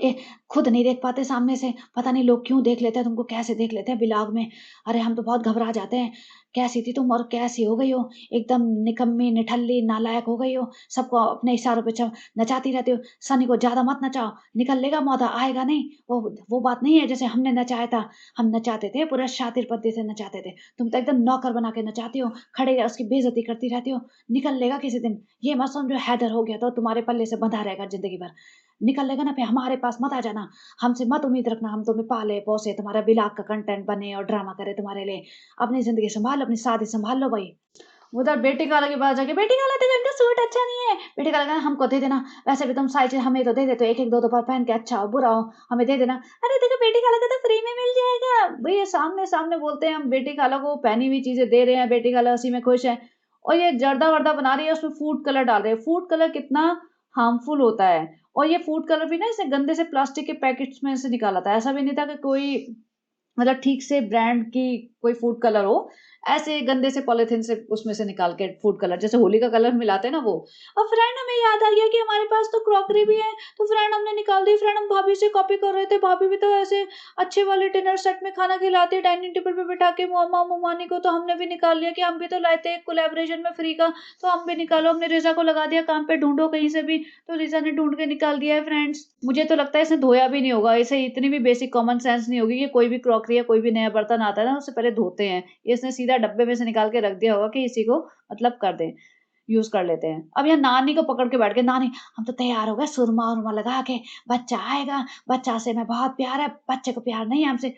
Speaker 1: खुद नहीं देख पाते सामने से, पता नहीं लोग क्यों देख लेते हैं तुमको, कैसे देख लेते हैं व्लॉग में। अरे हम तो बहुत घबरा जाते हैं। कैसी थी तुम और कैसी हो गई हो? एकदम निकम्मी, निठल्ली, नालायक हो गई हो। सबको अपने इशारों पे नचाती रहती हो। सनी को ज़्यादा मत नचाओ, निकल लेगा मौदा, आएगा नहीं। वो बात नहीं है जैसे हमने नचाया था। हम नचाते थे, पूरा शातिर-पत्ती से नचाते थे। तुम तो एकदम नौकर बना के नचाती हो, खड़े उसकी बेइज़्ज़ती करती रहती हो। निकल लेगा किसी दिन। ये मत समझो हैदर हो गया तो तुम्हारे पल्ले से बंधा रहेगा ज़िंदगी भर। निकल लेगा ना, फिर हमारे पास मत आ जाना। हमसे मत उम्मीद रखना हम तुम्हें पाले-पोसे, तुम्हारा व्लॉग का कंटेंट बने और ड्रामा करे तुम्हारे लिए। अपनी ज़िंदगी सँभालो, अपनी शादी सँभाल लो भई। उधर बेटी खाला के पास जाके, बेटी खाला देखो इनका सूट अच्छा नहीं है। बेटी खाला कहना, हमको दे देना, वैसे भी तुम सारी चीज़ हमें तो दे देते हो, 1-1 2-2 बार पहन के, अच्छा हो बुरा हो, हमें दे देना। अरे देखो बेटी खाला को तो फ्री में मिल जाएगा। भई ये सामने-सामने बोलते हैं हम बेटी खाला को पहनी हुई चीज़ें दे रहे हैं, बेटी खाला उसी में खुश है। और ये जर्दा-वर्दा बना रही है, उसमें फूड कलर डाल रही है। फूड कलर कितना हार्मफुल होता है, और ये फूड कलर भी ना इसे गंदे से प्लास्टिक के पैकेट्स में से निकाला था। ऐसा भी नहीं था कि कोई मतलब ठीक से ब्रांड की कोई फूड कलर हो, ऐसे गंदे से पॉलीथीन से उसमें से निकाल के फूड कलर, जैसे होली का कलर मिलाते हैं ना वो। और फ्रेंड हमें याद आ गया कि हमारे पास तो क्रॉकरी भी है, तो फ्रेंड हमने निकाल दी। फ्रेंड हम भाभी से कॉपी कर रहे थे, भाभी भी तो ऐसे अच्छे वाले डिनर सेट में खाना खिलाती है डाइनिंग टेबल पे बिठा के मामा मुमानी को, तो हमने भी निकाल लिया कि हम भी तो लाए थे एक कोलैबोरेशन में फ्री का, तो हम भी निकालो। हमने रिज़ा को लगा दिया काम पे, ढूँढो कहीं से भी, तो रिज़ा ने ढूँढ के निकाल दिया है फ्रेंड्स। मुझे तो लगता है इसने धोया भी नहीं होगा, इसे इतनी भी बेसिक कॉमन सेंस नहीं होगी कि कोई भी क्रॉकरी या कोई भी नया बर्तन आता है ना, उससे पहले धोते हैं। इसने सीधा डब्बे में से निकाल के रख दिया होगा कि इसी को मतलब कर दें, यूज़ कर लेते हैं। अब यहाँ नानी को पकड़ के बैठ गए, नानी हम तो तैयार हो गए सुरमा-वुरमा लगा के, बच्चा आएगा, बच्चा से हमें बहुत प्यार है, बच्चे को प्यार नहीं है हमसे,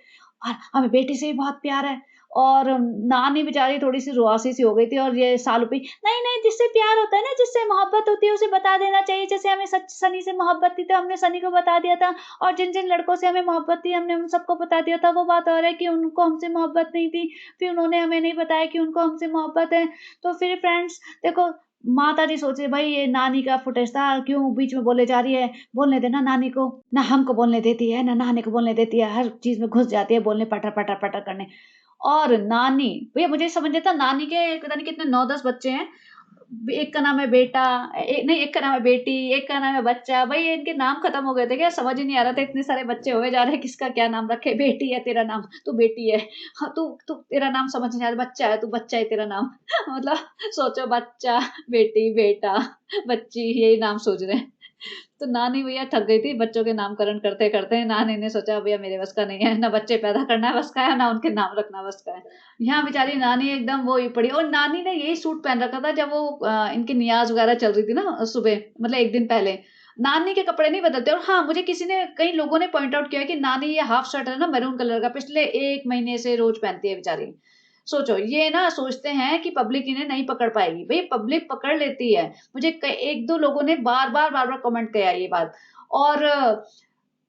Speaker 1: और हमें बेटी से भी बहुत प्यार है। और नानी बेचारी थोड़ी-सी रुआसी-सी हो गई थी, और ये सालूपी, नहीं, नहीं जिससे प्यार होता है ना, जिससे मोहब्बत होती है उसे बता देना चाहिए। जैसे हमें सच सनी से मोहब्बत थी तो हमने सनी को बता दिया था, और जिन-जिन लड़कों से हमें मोहब्बत थी हमने उन सबको बता दिया था। वो बात और है कि उनको हमसे मोहब्बत नहीं थी, फिर उन्होंने हमें नहीं बताया कि उनको हमसे मोहब्बत है। तो फिर फ्रेंड्स देखो, माताजी सोचे भाई ये नानी का फुटेज था, क्यों बीच में बोले जा रही है, बोलने देना नानी को। ना हमको बोलने देती है, ना नानी को बोलने देती है, हर चीज़ में घुस जाती है बोलने, पटर-पटर-पटर करने। और नानी, भैया मुझे समझ नहीं आता, नानी के पता नहीं कितने 9-10 बच्चे हैं। एक का नाम है बेटा, नहीं एक का नाम है बेटी, एक का नाम है बच्चा। भाई इनके नाम खत्म हो गए थे क्या? समझ ही नहीं आ रहा था, इतने सारे बच्चे हुए जा रहे हैं, किसका क्या नाम रखे। बेटी है तेरा नाम, तू बेटी है। हाँ तू तेरा नाम समझ नहीं आ रहा, बच्चा है तू, बच्चा है तेरा नाम। मतलब सोचो, बच्चा, बेटी, बेटा, बच्ची, यही नाम सोच रहे हैं। तो नानी भैया थक गई थी बच्चों के नामकरण करते करते। नानी ने सोचा भैया मेरे बस का नहीं है, ना बच्चे पैदा करना बस का है, ना उनके नाम रखना बस का है। यहाँ बेचारी नानी एकदम वो ही पड़ी। और नानी ने यही सूट पहन रखा था जब वो इनकी नियाज वगैरह चल रही थी ना सुबह, मतलब एक दिन पहले। नानी के कपड़े नहीं बदलते। और हाँ, मुझे किसी ने, कई लोगों ने पॉइंट आउट किया कि नानी ये हाफ शर्ट है ना मैरून कलर का, पिछले 1 महीने से रोज पहनती है बेचारी। सोचो, ये ना सोचते हैं कि पब्लिक इन्हें नहीं पकड़ पाएगी। भाई पब्लिक पकड़ लेती है। मुझे एक दो लोगों ने बार बार कमेंट किया ये बात। और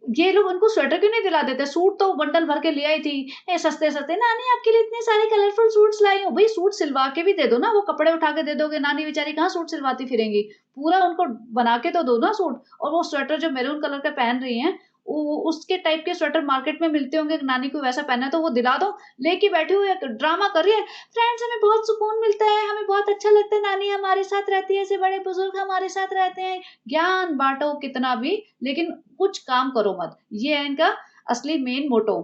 Speaker 1: ये लोग उनको स्वेटर क्यों नहीं दिला देते? सूट तो बंडल भर के ले आई थी। सस्ते सस्ते, नानी आपके लिए इतने सारे कलरफुल सूट्स लाई हूँ। भाई सूट सिलवा के भी दे दो ना, वो कपड़े उठा के दे दोगे, नानी बेचारी कहाँ सूट सिलवाती फिरेंगी? पूरा उनको बना के तो दो ना सूट। और वो स्वेटर जो मैरून कलर का पहन रही है, उसके टाइप के स्वेटर मार्केट में मिलते होंगे, नानी को वैसा पहनना है तो वो दिला दो। लेके बैठी हुई है, ड्रामा कर रही है, फ्रेंड्स हमें बहुत सुकून मिलता है, हमें बहुत अच्छा लगता है, नानी हमारे साथ रहती है, ऐसे बड़े बुजुर्ग हमारे साथ रहते हैं। ज्ञान बांटो कितना भी, लेकिन कुछ काम करो मत। ये है इनका असली मेन मोटो।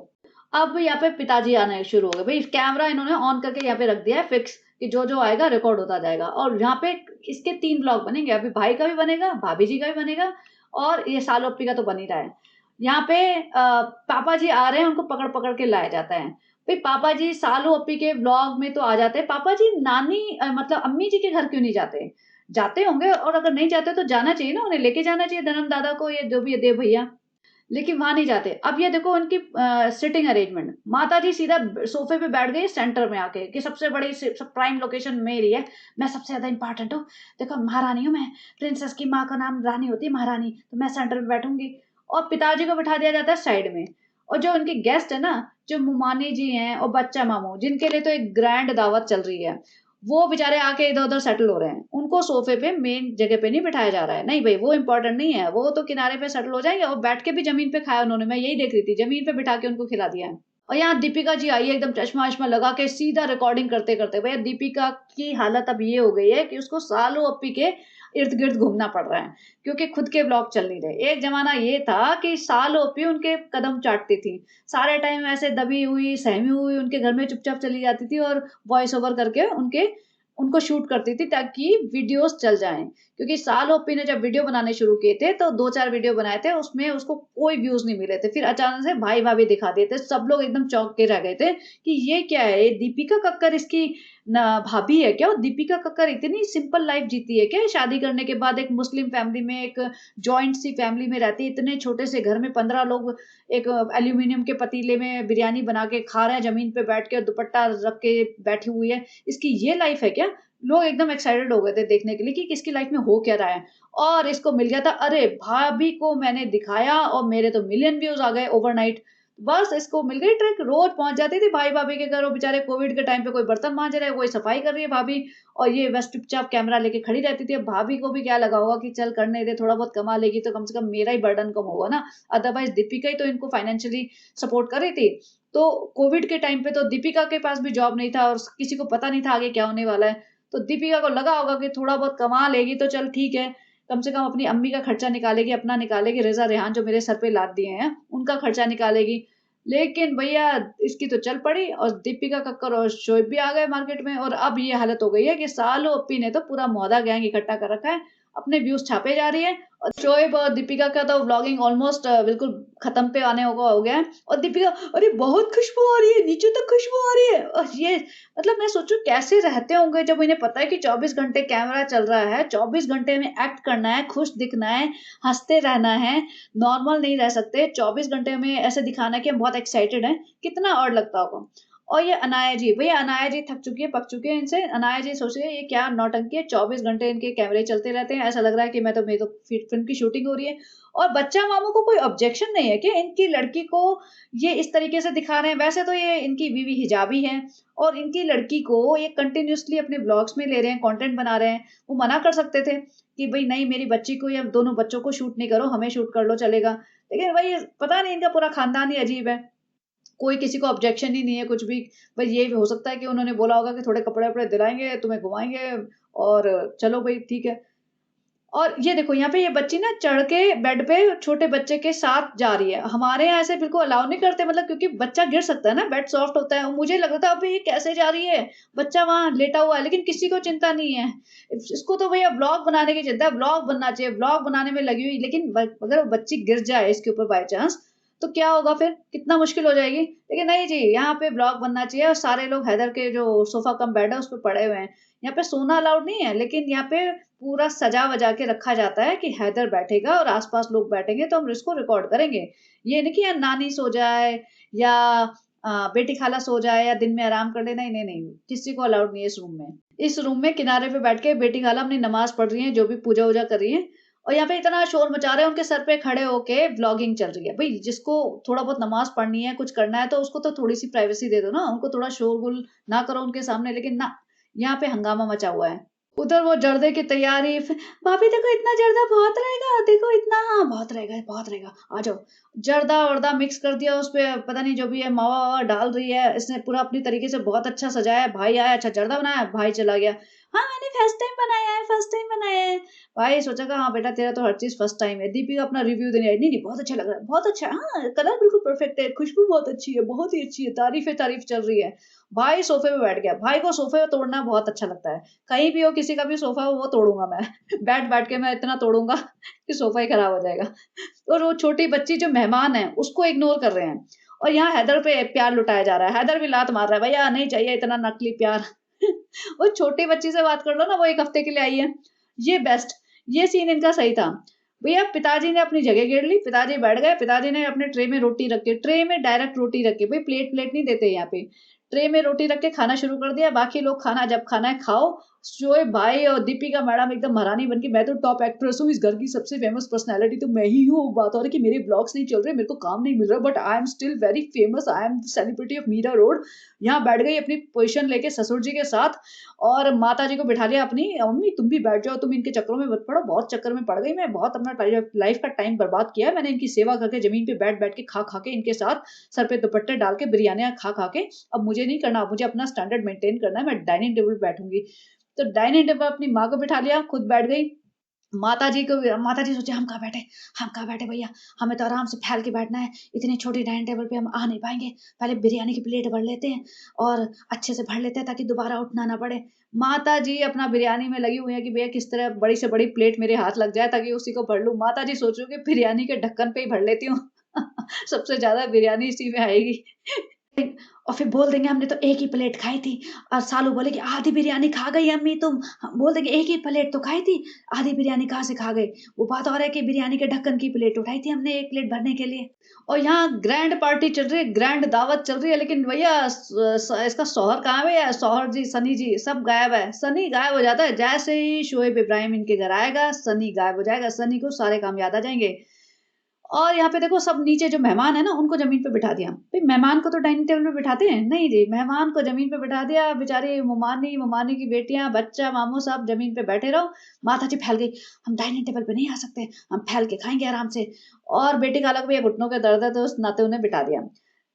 Speaker 1: अब यहाँ पे पिताजी आने शुरू हो गए। भाई कैमरा इन्होंने ऑन करके यहाँ पे रख दिया है फिक्स, कि जो जो आएगा रिकॉर्ड होता जाएगा। और यहाँ पे इसके 3 ब्लॉग बनेंगे, अभी भाई का भी बनेगा, भाभी जी का भी बनेगा, और ये सालो अप्पी का तो बन ही रहा है। यहाँ पे पापा जी आ रहे हैं, उनको पकड़ पकड़ के लाया जाता है। भाई पापा जी सालू अप्पी के व्लॉग में तो आ जाते हैं। पापा जी नानी मतलब अम्मी जी के घर क्यों नहीं जाते? जाते होंगे, और अगर नहीं जाते तो जाना चाहिए ना, उन्हें लेके जाना चाहिए धर्म दादा को, ये जो भी है देव भैया। लेकिन वहां नहीं जाते। अब ये देखो उनकी सिटिंग अरेंजमेंट। माता जी सीधा सोफे पे बैठ गई सेंटर में आके, कि सबसे बड़ी सब प्राइम लोकेशन मेरी है, मैं सबसे ज्यादा इंपॉर्टेंट हूँ, देखो महारानी हूँ मैं, प्रिंसेस की माँ का नाम रानी होती है, महारानी, तो मैं सेंटर में बैठूंगी। और पिताजी को बिठा दिया जाता है साइड में। और जो उनके गेस्ट है ना, जो मुमानी जी हैं और बच्चा मामू, जिनके लिए तो एक ग्रैंड दावत चल रही है, वो बेचारे आके इधर उधर सेटल हो रहे हैं। उनको सोफे पे मेन जगह पे नहीं बिठाया जा रहा है। नहीं भाई, वो इंपॉर्टेंट नहीं है, वो तो किनारे पे सेटल हो जाएंगे। और बैठ के भी जमीन पे खाया उन्होंने, मैं यही देख रही थी, जमीन पे बिठा के उनको खिला दिया है। और यहाँ दीपिका जी आई है एकदम चश्मा वश्मा लगा के, सीधा रिकॉर्डिंग करते करते। भैया दीपिका की हालत अब ये हो गई है कि उसको सालों अप्पी के इर्द गिर्द घूमना पड़ रहा है, क्योंकि खुद के ब्लॉग चल नहीं रहे। एक जमाना ये था कि सालों अप्पी उनके कदम चाटती थी, सारे टाइम ऐसे दबी हुई सहमी हुई उनके घर में चुपचाप चली जाती थी, और वॉइस ओवर करके उनको शूट करती थी ताकि वीडियोस चल जाएं। क्योंकि साल ओपी ने जब वीडियो बनाने शुरू किए थे तो 2-4 वीडियो बनाए थे, उसमें उसको कोई व्यूज नहीं मिले थे। फिर अचानक से भाई भाभी दिखा दिए थे, सब लोग एकदम चौंक के रह गए थे कि ये क्या है, ये दीपिका कक्कर इसकी भाभी है क्या? और दीपिका कक्कर इतनी सिंपल लाइफ जीती है क्या? शादी करने के बाद एक मुस्लिम फैमिली में, एक जॉइंट सी फैमिली में रहती है, इतने छोटे से घर में 15 लोग एक एल्यूमिनियम के पतीले में बिरयानी बना के खा रहे हैं, जमीन पे बैठ के दुपट्टा रख के बैठी हुई है, इसकी ये लाइफ है क्या? लोग एकदम एक्साइटेड हो गए थे देखने के लिए कि किसकी लाइफ में हो क्या रहा है। और इसको मिल गया था, अरे भाभी को मैंने दिखाया और मेरे तो मिलियन व्यूज आ गए ओवरनाइट। बस इसको मिल गई ट्रिक, रोज पहुंच जाती थी भाई भाभी के घर। वो बेचारे कोविड के टाइम पे कोई बर्तन मांज रहे हैं, कोई सफाई कर रही है भाभी, और ये बस चुपचाप कैमरा लेके खड़ी रहती थी। अब भाभी को भी क्या लगा होगा कि चल करने दे, थोड़ा बहुत कमा लेगी तो कम से कम मेरा ही बर्डन कम होगा ना। अदरवाइज दीपिका ही तो इनको फाइनेंशियली सपोर्ट कर रही थी। तो कोविड के टाइम पे तो दीपिका के पास भी जॉब नहीं था और किसी को पता नहीं था आगे क्या होने वाला है। तो दीपिका को लगा होगा कि थोड़ा बहुत कमा लेगी तो चल ठीक है, कम से कम अपनी अम्मी का खर्चा निकालेगी, अपना निकालेगी, रिजा रेहान जो मेरे सर पे लाद दिए हैं उनका खर्चा निकालेगी। लेकिन भैया इसकी तो चल पड़ी, और दीपिका कक्कर और शोएब भी आ गए मार्केट में। और अब ये हालत हो गई है कि सालों अप्पी ने तो पूरा मौदा गैंग इकट्ठा कर रखा है, अपने व्यूज छापे जा रही है। और शोएब और दीपिका का तो व्लॉगिंग ऑलमोस्ट बिल्कुल खत्म पे आने होगा हो गया है। और दीपिका, अरे बहुत खुशबू आ रही है, नीचे तक खुशबू आ रही है। और ये मतलब मैं सोचूं कैसे रहते होंगे जब इन्हें पता है कि 24 घंटे कैमरा चल रहा है, 24 घंटे में एक्ट करना है, खुश दिखना है, हंसते रहना है, नॉर्मल नहीं रह सकते। 24 घंटे में ऐसे दिखाना है कि हम बहुत एक्साइटेड हैं, कितना और लगता होगा। और ये अनाया जी, भैया अनाया जी थक चुकी है, पक चुके हैं इनसे। अनाया जी सोच रही है ये क्या नौटंकी है, 24 घंटे इनके कैमरे चलते रहते हैं, ऐसा लग रहा है कि मेरी तो फिल्म की शूटिंग हो रही है। और बच्चा मामू को कोई ऑब्जेक्शन नहीं है कि इनकी लड़की को ये इस तरीके से दिखा रहे हैं। वैसे तो ये इनकी बीवी हिजाबी है, और इनकी लड़की को ये कंटिन्यूअसली अपने ब्लॉग्स में ले रहे हैं, कंटेंट बना रहे हैं। वो मना कर सकते थे कि भाई नहीं, मेरी बच्ची को या दोनों बच्चों को शूट नहीं करो, हमें शूट कर लो चलेगा। लेकिन भाई पता नहीं, इनका पूरा खानदान ही अजीब है। कोई किसी को ऑब्जेक्शन ही नहीं है कुछ भी। बस ये भी हो सकता है कि उन्होंने बोला होगा कि थोड़े कपड़े-वपड़े दिलाएँगे, तुम्हें घुमाएँगे और चलो भई ठीक है। और ये देखो यहाँ पे ये बच्ची ना चढ़ के बेड पे छोटे बच्चे के साथ जा रही है। हमारे यहाँ ऐसे बिल्कुल अलाउ नहीं करते मतलब क्योंकि बच्चा गिर सकता है ना, बेड सॉफ्ट होता है। और मुझे लग रहा था अबे ये कैसे जा रही है? बच्चा वहाँ लेटा हुआ है, लेकिन किसी को चिंता नहीं है। इसको तो भैया व्लॉग बनाने की चिंता है, व्लॉग बनना चाहिए, व्लॉग बनाने में लगी हुई। लेकिन अगर वो बच्ची गिर जाए इसके ऊपर बाय चांस, तो क्या होगा फिर? कितना मुश्किल हो जाएगी। लेकिन नहीं जी, यहाँ पे व्लॉग बनना चाहिए और सारे लोग हैदर के जो सोफ़ा कम बेड है, उस पे पड़े हुए हैं। यहाँ पे सोना अलाउड नहीं है, लेकिन यहाँ पे पूरा सजा-वजा के रखा जाता है कि हैदर बैठेगा और आस-पास लोग बैठेंगे तो हम इसको रिकॉर्ड करेंगे। ये नहीं कि यार नानी सो जाए या बेटी खाला सो जाए या दिन में आराम कर ले, नहीं, नहीं, नहीं, किसी को अलाउड नहीं है इस रूम में। इस रूम में किनारे पे बैठ के बेटी खाला अपनी नमाज़ पढ़ रही हैं, जो भी पूजा-वूजा कर रही हैं और यहाँ पे इतना शोर मचा रहे हैं, उनके सर पे खड़े होके व्लॉगिंग चल रही है। भई जिसको थोड़ा बहुत नमाज़ पढ़नी है, कुछ करना है तो उसको तो थोड़ी-सी प्राइवेसी दे दो ना, उनको थोड़ा शोर-गुल ना करो उनके सामने, लेकिन ना, यहाँ पे हंगामा मचा हुआ है। उधर वो जर्दे की तैयारी फिर भाभी देखो इतना जर्दा बहुत रहेगा, देखो इतना हाँ, बहुत रहेगा, आ जाओ। जर्दा-वर्दा मिक्स कर दिया उसपे पता नहीं जो भी है मावा-वावा डाल रही है, इसने पूरा अपनी तरीके से बहुत अच्छा सजाया है। भाई आया, अच्छा जर्दा बनाया, भाई चला गया। हाँ, मैंने फर्स्ट टाइम बनाया है, फर्स्ट टाइम बनाया है। भाई सोचा हाँ बेटा तेरा तो हर चीज़ फर्स्ट टाइम है। दीपिका अपना रिव्यू देने आई, नहीं-नहीं बहुत अच्छा लग रहा है, बहुत अच्छा है, हाँ, कलर बिल्कुल परफेक्ट है, खुशबू बहुत अच्छी है, बहुत ही अच्छी है, तारीफ़ चल रही है। भाई सोफ़े पे बैठ गया, भाई को सोफ़े पे तोड़ना बहुत अच्छा लगता है। कहीं भी हो किसी का भी सोफ़ा हो वो तोड़ूँगा मैं। बैठ-बैठ के मैं इतना तोड़ूँगा कि सोफ़ा ही खराब हो जाएगा। और वो छोटी बच्ची जो मेहमान है उसको इग्नोर कर रहे हैं और यहाँ हैदर पे प्यार लुटाया जा रहा है। हैदर भी लात मार रहा है, भैया नहीं चाहिए इतना नकली प्यार। वो छोटी बच्ची से बात कर लो ना, वो 1 हफ्ते के लिए आई है। ये बेस्ट, ये सीन इनका सही था। भैया पिताजी ने अपनी जगह घेर ली, पिताजी बैठ गए, पिताजी ने अपने ट्रे में रोटी रख के ट्रे में डायरेक्ट रोटी रख के, भई प्लेट-व्लेट नहीं देते यहाँ पे। ट्रे में रोटी रख के खाना शुरू कर दिया, बाकी लोग खाना जब खाना है खाओ। शोएब भाई और दीपिका मैडम एकदम महारानी बन के, मैं तो टॉप एक्ट्रेस हूँ, इस घर की सबसे फेमस पर्सनैलिटी तो मैं ही हूँ। बात हो रही है कि मेरे ब्लॉग्स नहीं चल रहे, मेरे को काम नहीं मिल रहा, but I am still very famous, I am the celebrity of Mira Road. यहाँ बैठ गई अपनी पोज़ीशन लेके ससुर जी के साथ और माताजी को बिठा लिया अपनी, "मम्मी तुम भी बैठ जाओ, तुम इनके चक्करों में मत पड़ो, बहुत चक्कर में पड़ गई मैं, बहुत अपना लाइफ़ का टाइम बर्बाद किया है मैंने इनकी सेवा करके, ज़मीन पे बैठ-बैठ के, खा-खा के इनके साथ, सर पे दुपट्टे डाल के, बिरयानियाँ खा-खा के, अब मुझे नहीं करना, अब मुझे अपना स्टैंडर्ड मेंटेन करना है, मैं डाइनिंग टेबल पे बैठूँगी।" तो डाइनिंग टेबल पे अपनी माँ को बिठा लिया, खुद बैठ गई। माताजी सोचे हम कहाँ बैठे भैया, हमें तो आराम से फैल के बैठना है, इतनी छोटी डाइनिंग टेबल पे हम आ नहीं पाएँगे, पहले बिरयानी की प्लेट भर लेते हैं और अच्छे से भर लेते हैं ताकि दोबारा उठना ना पड़े। माताजी अपना बिरयानी में लगी हुई हैं कि भैया किस तरह बड़ी से बड़ी प्लेट मेरे हाथ लग जाए ताकि उसी को भर लूँ। माताजी सोच रही हूँ कि बिरयानी के ढक्कन पे ही भर लेती हूँ, सबसे ज़्यादा बिरयानी इसी में आएगी। और फिर बोल देंगे हमने तो एक ही प्लेट खाई थी और सालू बोलेगी आधी बिरयानी खा गई अम्मी तुम। हम बोल देंगे एक ही प्लेट तो खाई थी, आधी बिरयानी कहाँ से खा गई? वो बात और है कि बिरयानी के ढक्कन की प्लेट उठाई थी हमने 1 प्लेट भरने के लिए। और यहाँ ग्रैंड पार्टी चल रही है, ग्रैंड दावत चल रही है, लेकिन भैया इसका शौहर कहाँ है भैया? शौहर जी, सनी जी सब गायब है। सनी गायब हो जाता है, जैसे ही शोएब इब्राहिम इनके घर आएगा, सनी गायब हो जाएगा। सनी को सारे काम याद आ जाएँगे। और यहाँ पे देखो सब नीचे जो मेहमान है ना, उनको ज़मीन पे बिठा दिया। भई मेहमान को तो डाइनिंग टेबल पे बिठाते हैं, नहीं जी, मेहमान को ज़मीन पे बिठा दिया, बेचारी मुमानी, मुमानी की बेटियाँ, बच्चा, मामू सब ज़मीन पे बैठे रहो। माताजी फैल गई, हम डाइनिंग टेबल पे नहीं आ सकते, हम फैल के खाएँगे आराम से। और बेटी खाला को भी घुटनों के दर्द है, तो उस नाते उन्हें बिठा दिया।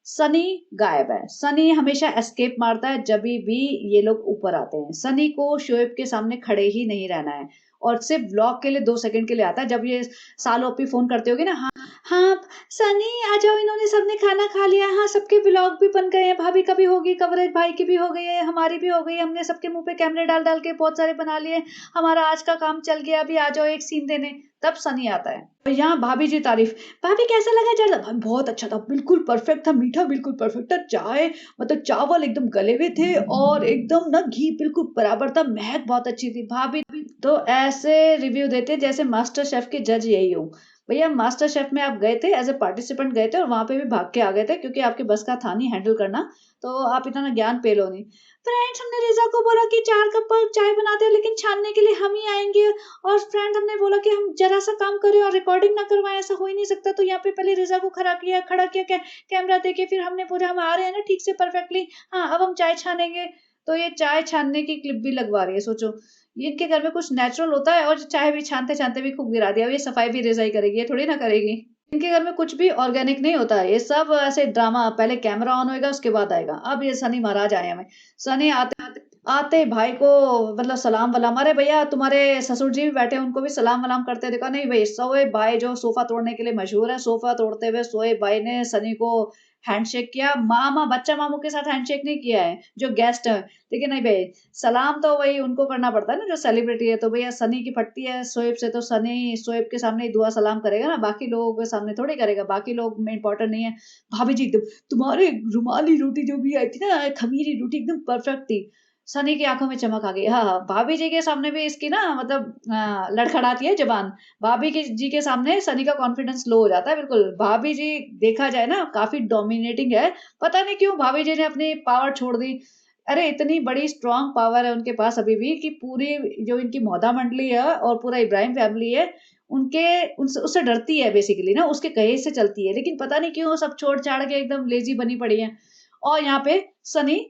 Speaker 1: सनी गायब है। सनी हमेशा एस्केप मारता है जभी भी ये लोग ऊपर आते हैं। सनी को शोएब के सामने खड़े ही नहीं रहना है और सिर्फ़ व्लॉग के लिए 2 सेकंड के लिए आता है। जब ये सालो अपी फ़ोन करती होगी ना, हाँ, हाँ, सनी आ जाओ, इन्होंने सबने खाना खा लिया। हाँ, सबके व्लॉग भी बन गए हैं। भाभी का भी हो गई कवरेज, भाई की भी हो गई है, हमारी भी हो गई। हमने सबके मुँह पे कैमरे डाल-डाल के बहुत सारे बना लिए। हमारा आज का काम चल गया, अभी आ जाओ एक सीन देने। तब सनी आता है। और यहाँ भाभी जी तारीफ़, भाभी कैसा लगा जर्दा? भाभी बहुत अच्छा था, बिल्कुल परफेक्ट था, मीठा बिल्कुल परफेक्ट था, चाय मतलब चावल एकदम गले हुए थे और एकदम ना घी बिल्कुल बराबर था, महक बहुत अच्छी थी। भाभी तो ऐसे रिव्यू देते हैं जैसे मास्टर शेफ़ के जज यही हों। भैया मास्टर शेफ़ में आप गए थे, एज़ अ पार्टिसिपेंट गए थे और वहाँ पे भी भाग के आ गए थे क्योंकि आपके बस का था नहीं हैंडल करना, तो आप इतना ज्ञान पेलो नहीं। फ्रेंड्स हमने रिज़ा को बोला कि 4 कप चाय बना दे लेकिन छानने के लिए हम ही आएँगे और फ्रेंड हमने बोला कि हम ज़रा-सा काम करें और रिकॉर्डिंग ना करवाएँ, ऐसा हो ही नहीं सकता। तो यहाँ पे पहले रिज़ा को खड़ा किया कैमरा देके, फिर हमने बोला हम आ रहे हैं ना ठीक से परफेक्टली, हाँ, अब हम चाय छानेंगे। तो ये चाय छानने की क्लिप भी लगवा रही है, सोचो। ये इनके घर में कुछ नेचुरल होता है और चाय भी छानते-छानते भी खूब गिरा दिया। अब ये सफाई भी रिज़ा ही करेगी, ये थोड़ी ना करेगी। इनके घर में कुछ भी ऑर्गेनिक नहीं होता है, ये सब ऐसे ड्रामा, पहले कैमरा ऑन होएगा उसके बाद आएगा। अब ये सनी महाराज आए हमें, सनी आते ही भाई को मतलब सलाम-वलाम, "अरे भैया तुम्हारे ससुर जी भी बैठे हैं, उनको भी सलाम-वलाम करते देखा?" नहीं भई, सोए भाई जो सोफ़ा तोड़ने के लिए मशहूर है, सोफ़ा तोड़ते हुए सोए भाई ने सनी को हैंडशेक किया। मामा बच्चा मामू के साथ हैंडशेक नहीं किया है, जो गेस्ट हैं। लेकिन नहीं भई, सलाम तो वही उनको करना पड़ता है ना जो सेलिब्रिटी है, तो भैया सनी की फटती है शोएब से तो सनी शोएब के सामने ही दुआ सलाम करेगा ना, बाकी लोगों के सामने थोड़ी करेगा, बाकी लोग में इम्पोर्टेंट नहीं है। भाभी जी तुम्हारे रुमाली रोटी जो भी आई थी ना, खमीरी रोटी एकदम परफेक्ट थी। सनी की आँखों में चमक आ गई। हाँ, हाँ, भाभी जी के सामने भी इसकी ना मतलब लड़खड़ाती है ज़ुबान। भाभी की जी के सामने सनी का कॉन्फिडेंस लो हो जाता है बिल्कुल। भाभी जी देखा जाए ना काफ़ी डोमिनेटिंग है। पता नहीं क्यों भाभी जी ने अपनी पावर छोड़ दी। अरे! इतनी बड़ी स्ट्रॉन्ग पावर है उनके पास अभी भी कि पूरी जो इनकी मोहद्दा मंडली है और पूरा इब्राहिम फैमिली है, उनके उनसे उससे डरती है बेसिकली ना, उसके कहे से चलती है। लेकिन पता नहीं क्यों सब छोड़-छाड़ के एकदम लेज़ी बनी पड़ी हैं। और यहाँ पे सनी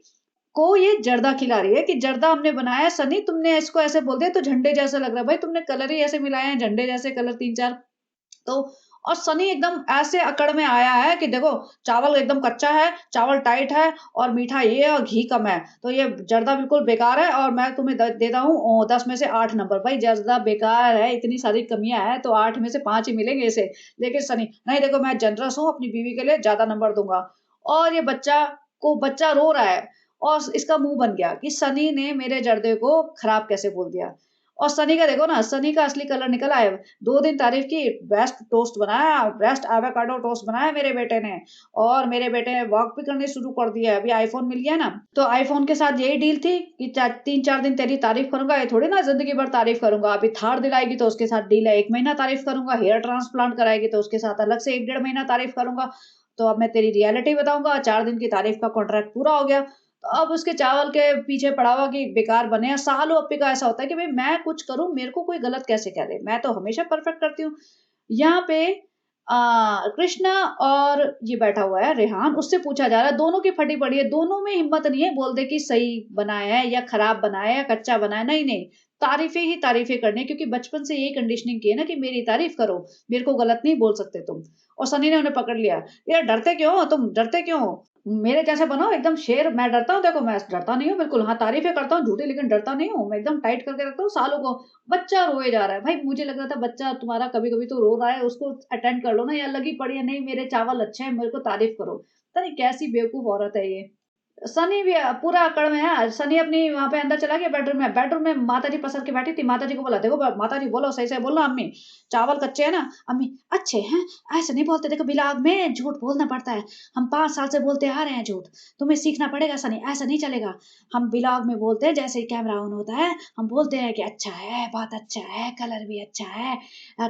Speaker 1: को ये जर्दा खिला रही है कि जर्दा हमने बनाया है सनी तुमने इसको ऐसे बोल दिया तो झंडे जैसा लग रहा है। भाई तुमने कलर ही ऐसे मिलाए हैं झंडे जैसे कलर 3-4 तो और सनी एकदम ऐसे अकड़ में आया है कि देखो चावल एकदम कच्चा है, चावल टाइट है और मीठा ये है और घी कम है। तो ये जर्दा बिल्कुल बेकार है और मैं तुम्हें देता हूँ 10 में से 8 नंबर। भाई जर्दा बेकार है, इतनी सारी कमियाँ हैं तो 8 में से 5 ही मिलेंगे इसे। लेकिन सनी नहीं देखो मैं जनरस हूँ अपनी बीवी के लिए ज़्यादा नंबर दूँगा। और ये बच्चा रो रहा है और इसका मुँह बन गया कि सनी ने मेरे जर्दे को खराब कैसे बोल दिया। और सनी का देखो ना, सनी का असली कलर निकल आया। 2 दिन तारीफ़ की, बेस्ट टोस्ट बनाया, बेस्ट एवोकाडो टोस्ट बनाया मेरे बेटे ने और मेरे बेटे ने वॉक भी करनी शुरू कर दिया है। अभी आईफ़ोन मिल गया ना, तो आईफ़ोन के साथ यही डील थी कि 3-4 दिन तेरी तारीफ़ करूँगा, ये थोड़ी ना ज़िंदगी भर तारीफ़ करूँगा। अभी थार दिलाएगी तो उसके साथ डील है 1 महीना तारीफ़ करूँगा, हेयर ट्रांसप्लांट कराएगी तो उसके साथ अलग से 1 डेढ़ महीना तारीफ़ करूँगा। तो अब मैं तेरी रियलिटी बताऊँगा, 4 दिन की तारीफ़ का कॉन्ट्रैक्ट पूरा हो गया। तो अब उसके चावल के पीछे पड़ा हुआ कि बेकार बने हैं। सालों अप्पी का ऐसा होता है कि भई मैं कुछ करूँ, मेरे को कोई गलत कैसे कह दे? मैं तो हमेशा परफेक्ट करती हूँ। यहाँ पे कृष्णा और ये बैठा हुआ है रेहान, उससे पूछा जा रहा है, दोनों की फटी पड़ी है, दोनों में हिम्मत नहीं है बोल दे कि सही बनाया है या खराब बनाया है या कच्चा बनाया है। नहीं, नहीं, तारीफ़ें ही तारीफ़ें करनी है क्योंकि बचपन से यही कंडीशनिंग की है ना कि मेरी तारीफ़ करो, मेरे को गलत नहीं बोल सकते तुम। और सनी ने उन्हें पकड़ लिया, "यार डरते क्यों हो तुम? डरते क्यों हो? मेरे जैसे बनो एकदम शेर। मैं डरता हूँ? देखो मैं डरता नहीं हूँ बिल्कुल। हाँ, तारीफ़ें करता हूँ झूठी लेकिन डरता नहीं हूँ। मैं एकदम टाइट करके रखता हूँ सालों को।" बच्चा रोए जा रहा है। भाई मुझे लग रहा था बच्चा तुम्हारा कभी-कभी तो रो रहा है, उसको अटेंड कर लो ना या लगी पड़ी है, नहीं मेरे चावल अच्छे हैं, मेरे को तारीफ़ करो। पता नहीं कैसी बेवकूफ़ औरत है ये। सनी भी पूरा अकड़ में है। सनी अपनी वहाँ पे अंदर चला गया बेडरूम में। बेडरूम में माताजी पसर के बैठी थी। माताजी को बोला, "देखो माताजी बोलो सही से बोलो अम्मी, चावल कच्चे हैं ना?" "अम्मी अच्छे हैं, ऐसे नहीं बोलते। देखो बिलाग में झूठ बोलना पड़ता है। हम 5 साल से बोलते आ रहे हैं झूठ। तुम्हें सीखना पड़ेगा सनी, ऐसा नहीं चलेगा। हम बिलाग में बोलते हैं जैसे ही कैमरा ऑन होता है, हम बोलते हैं कि अच्छा है, बहुत अच्छा है, कलर भी अच्छा है,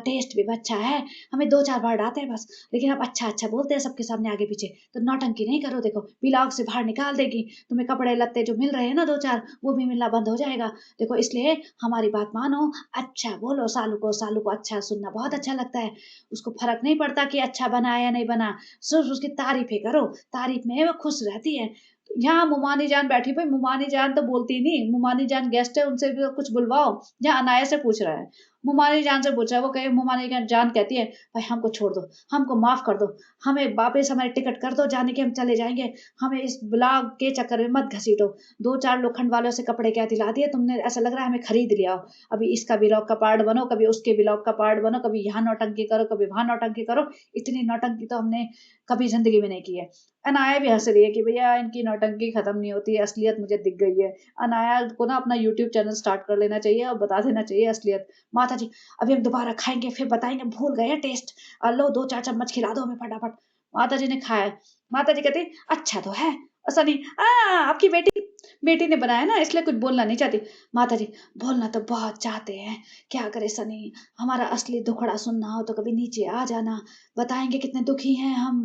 Speaker 1: टेस्ट भी अच्छा है। हमें 2-4 वर्ड आते हैं बस, लेकिन हम अच्छा-अच्छा बोलते हैं सबके सामने आगे-पीछे। तो नौटंकी नहीं करो देखो, बिलाग से बाहर निकाल देगी। तुम्हें कपड़े-लत्ते जो मिल रहे हैं ना 2-4 वो भी मिलना बंद हो जाएगा। देखो इसलिए हमारी बात मानो, अच्छा बोलो सालू को अच्छा सुनना बहुत अच्छा लगता है। उसको फ़र्क नहीं पड़ता कि अच्छा बना है या नहीं बना, सिर्फ़ उसकी तारीफ़ें करो, तारीफ़ में वो खुश रहती है। यहाँ मुमानी जान बैठी भई मुमानी जान तो बोलती नहीं, मुमानी जान गेस्ट है उनसे भी कुछ बुलवाओ। यहाँ अनाया से पूछ रहा है, मुमानी जान से पूछ रहा है, वो कहे मुमानी जान कहती है, "भाई हमको छोड़ दो, हमको माफ़ कर दो, हमें वापस हमारी टिकट कर दो जाने की हम चले जाएँगे। हमें इस ब्लॉग के चक्कर में मत घसीटो। 2-4 लोखंड वालों से कपड़े क्या दिला दिए तुमने, ऐसा लग रहा है हमें खरीद लिया हो। अभी इसका ब्लॉग का पार्ट बनो, कभी उसके ब्लॉग का पार्ट बनो, कभी यहाँ नौटंकी करो, कभी वहाँ नौटंकी करो। इतनी नौटंकी तो हमने कभी ज़िंदगी में नहीं की है।" अनाया भी हँस रही है कि भैया इनकी नौटंकी खत्म नहीं होती है, असलियत मुझे दिख गई है। अनाया को ना अपना यूट्यूब चैनल स्टार्ट कर लेना चाहिए और बता देना चाहिए असलियत। माताजी अभी हम दोबारा खाएँगे फिर बताएँगे भूल गए हैं टेस्ट। लो 2-4 चम्मच खिला दो हमें फटाफट। माताजी ने खाया। माताजी कहती, "अच्छा तो है।" सनी, आपकी बेटी बेटी ने बनाया ना इसलिए कुछ बोलना नहीं चाहती।" माताजी, "बोलना तो बहुत चाहते हैं, क्या करें सनी? हमारा असली दुखड़ा सुनना हो तो कभी नीचे आ जाना, बताएँगे कितने दुखी हैं हम।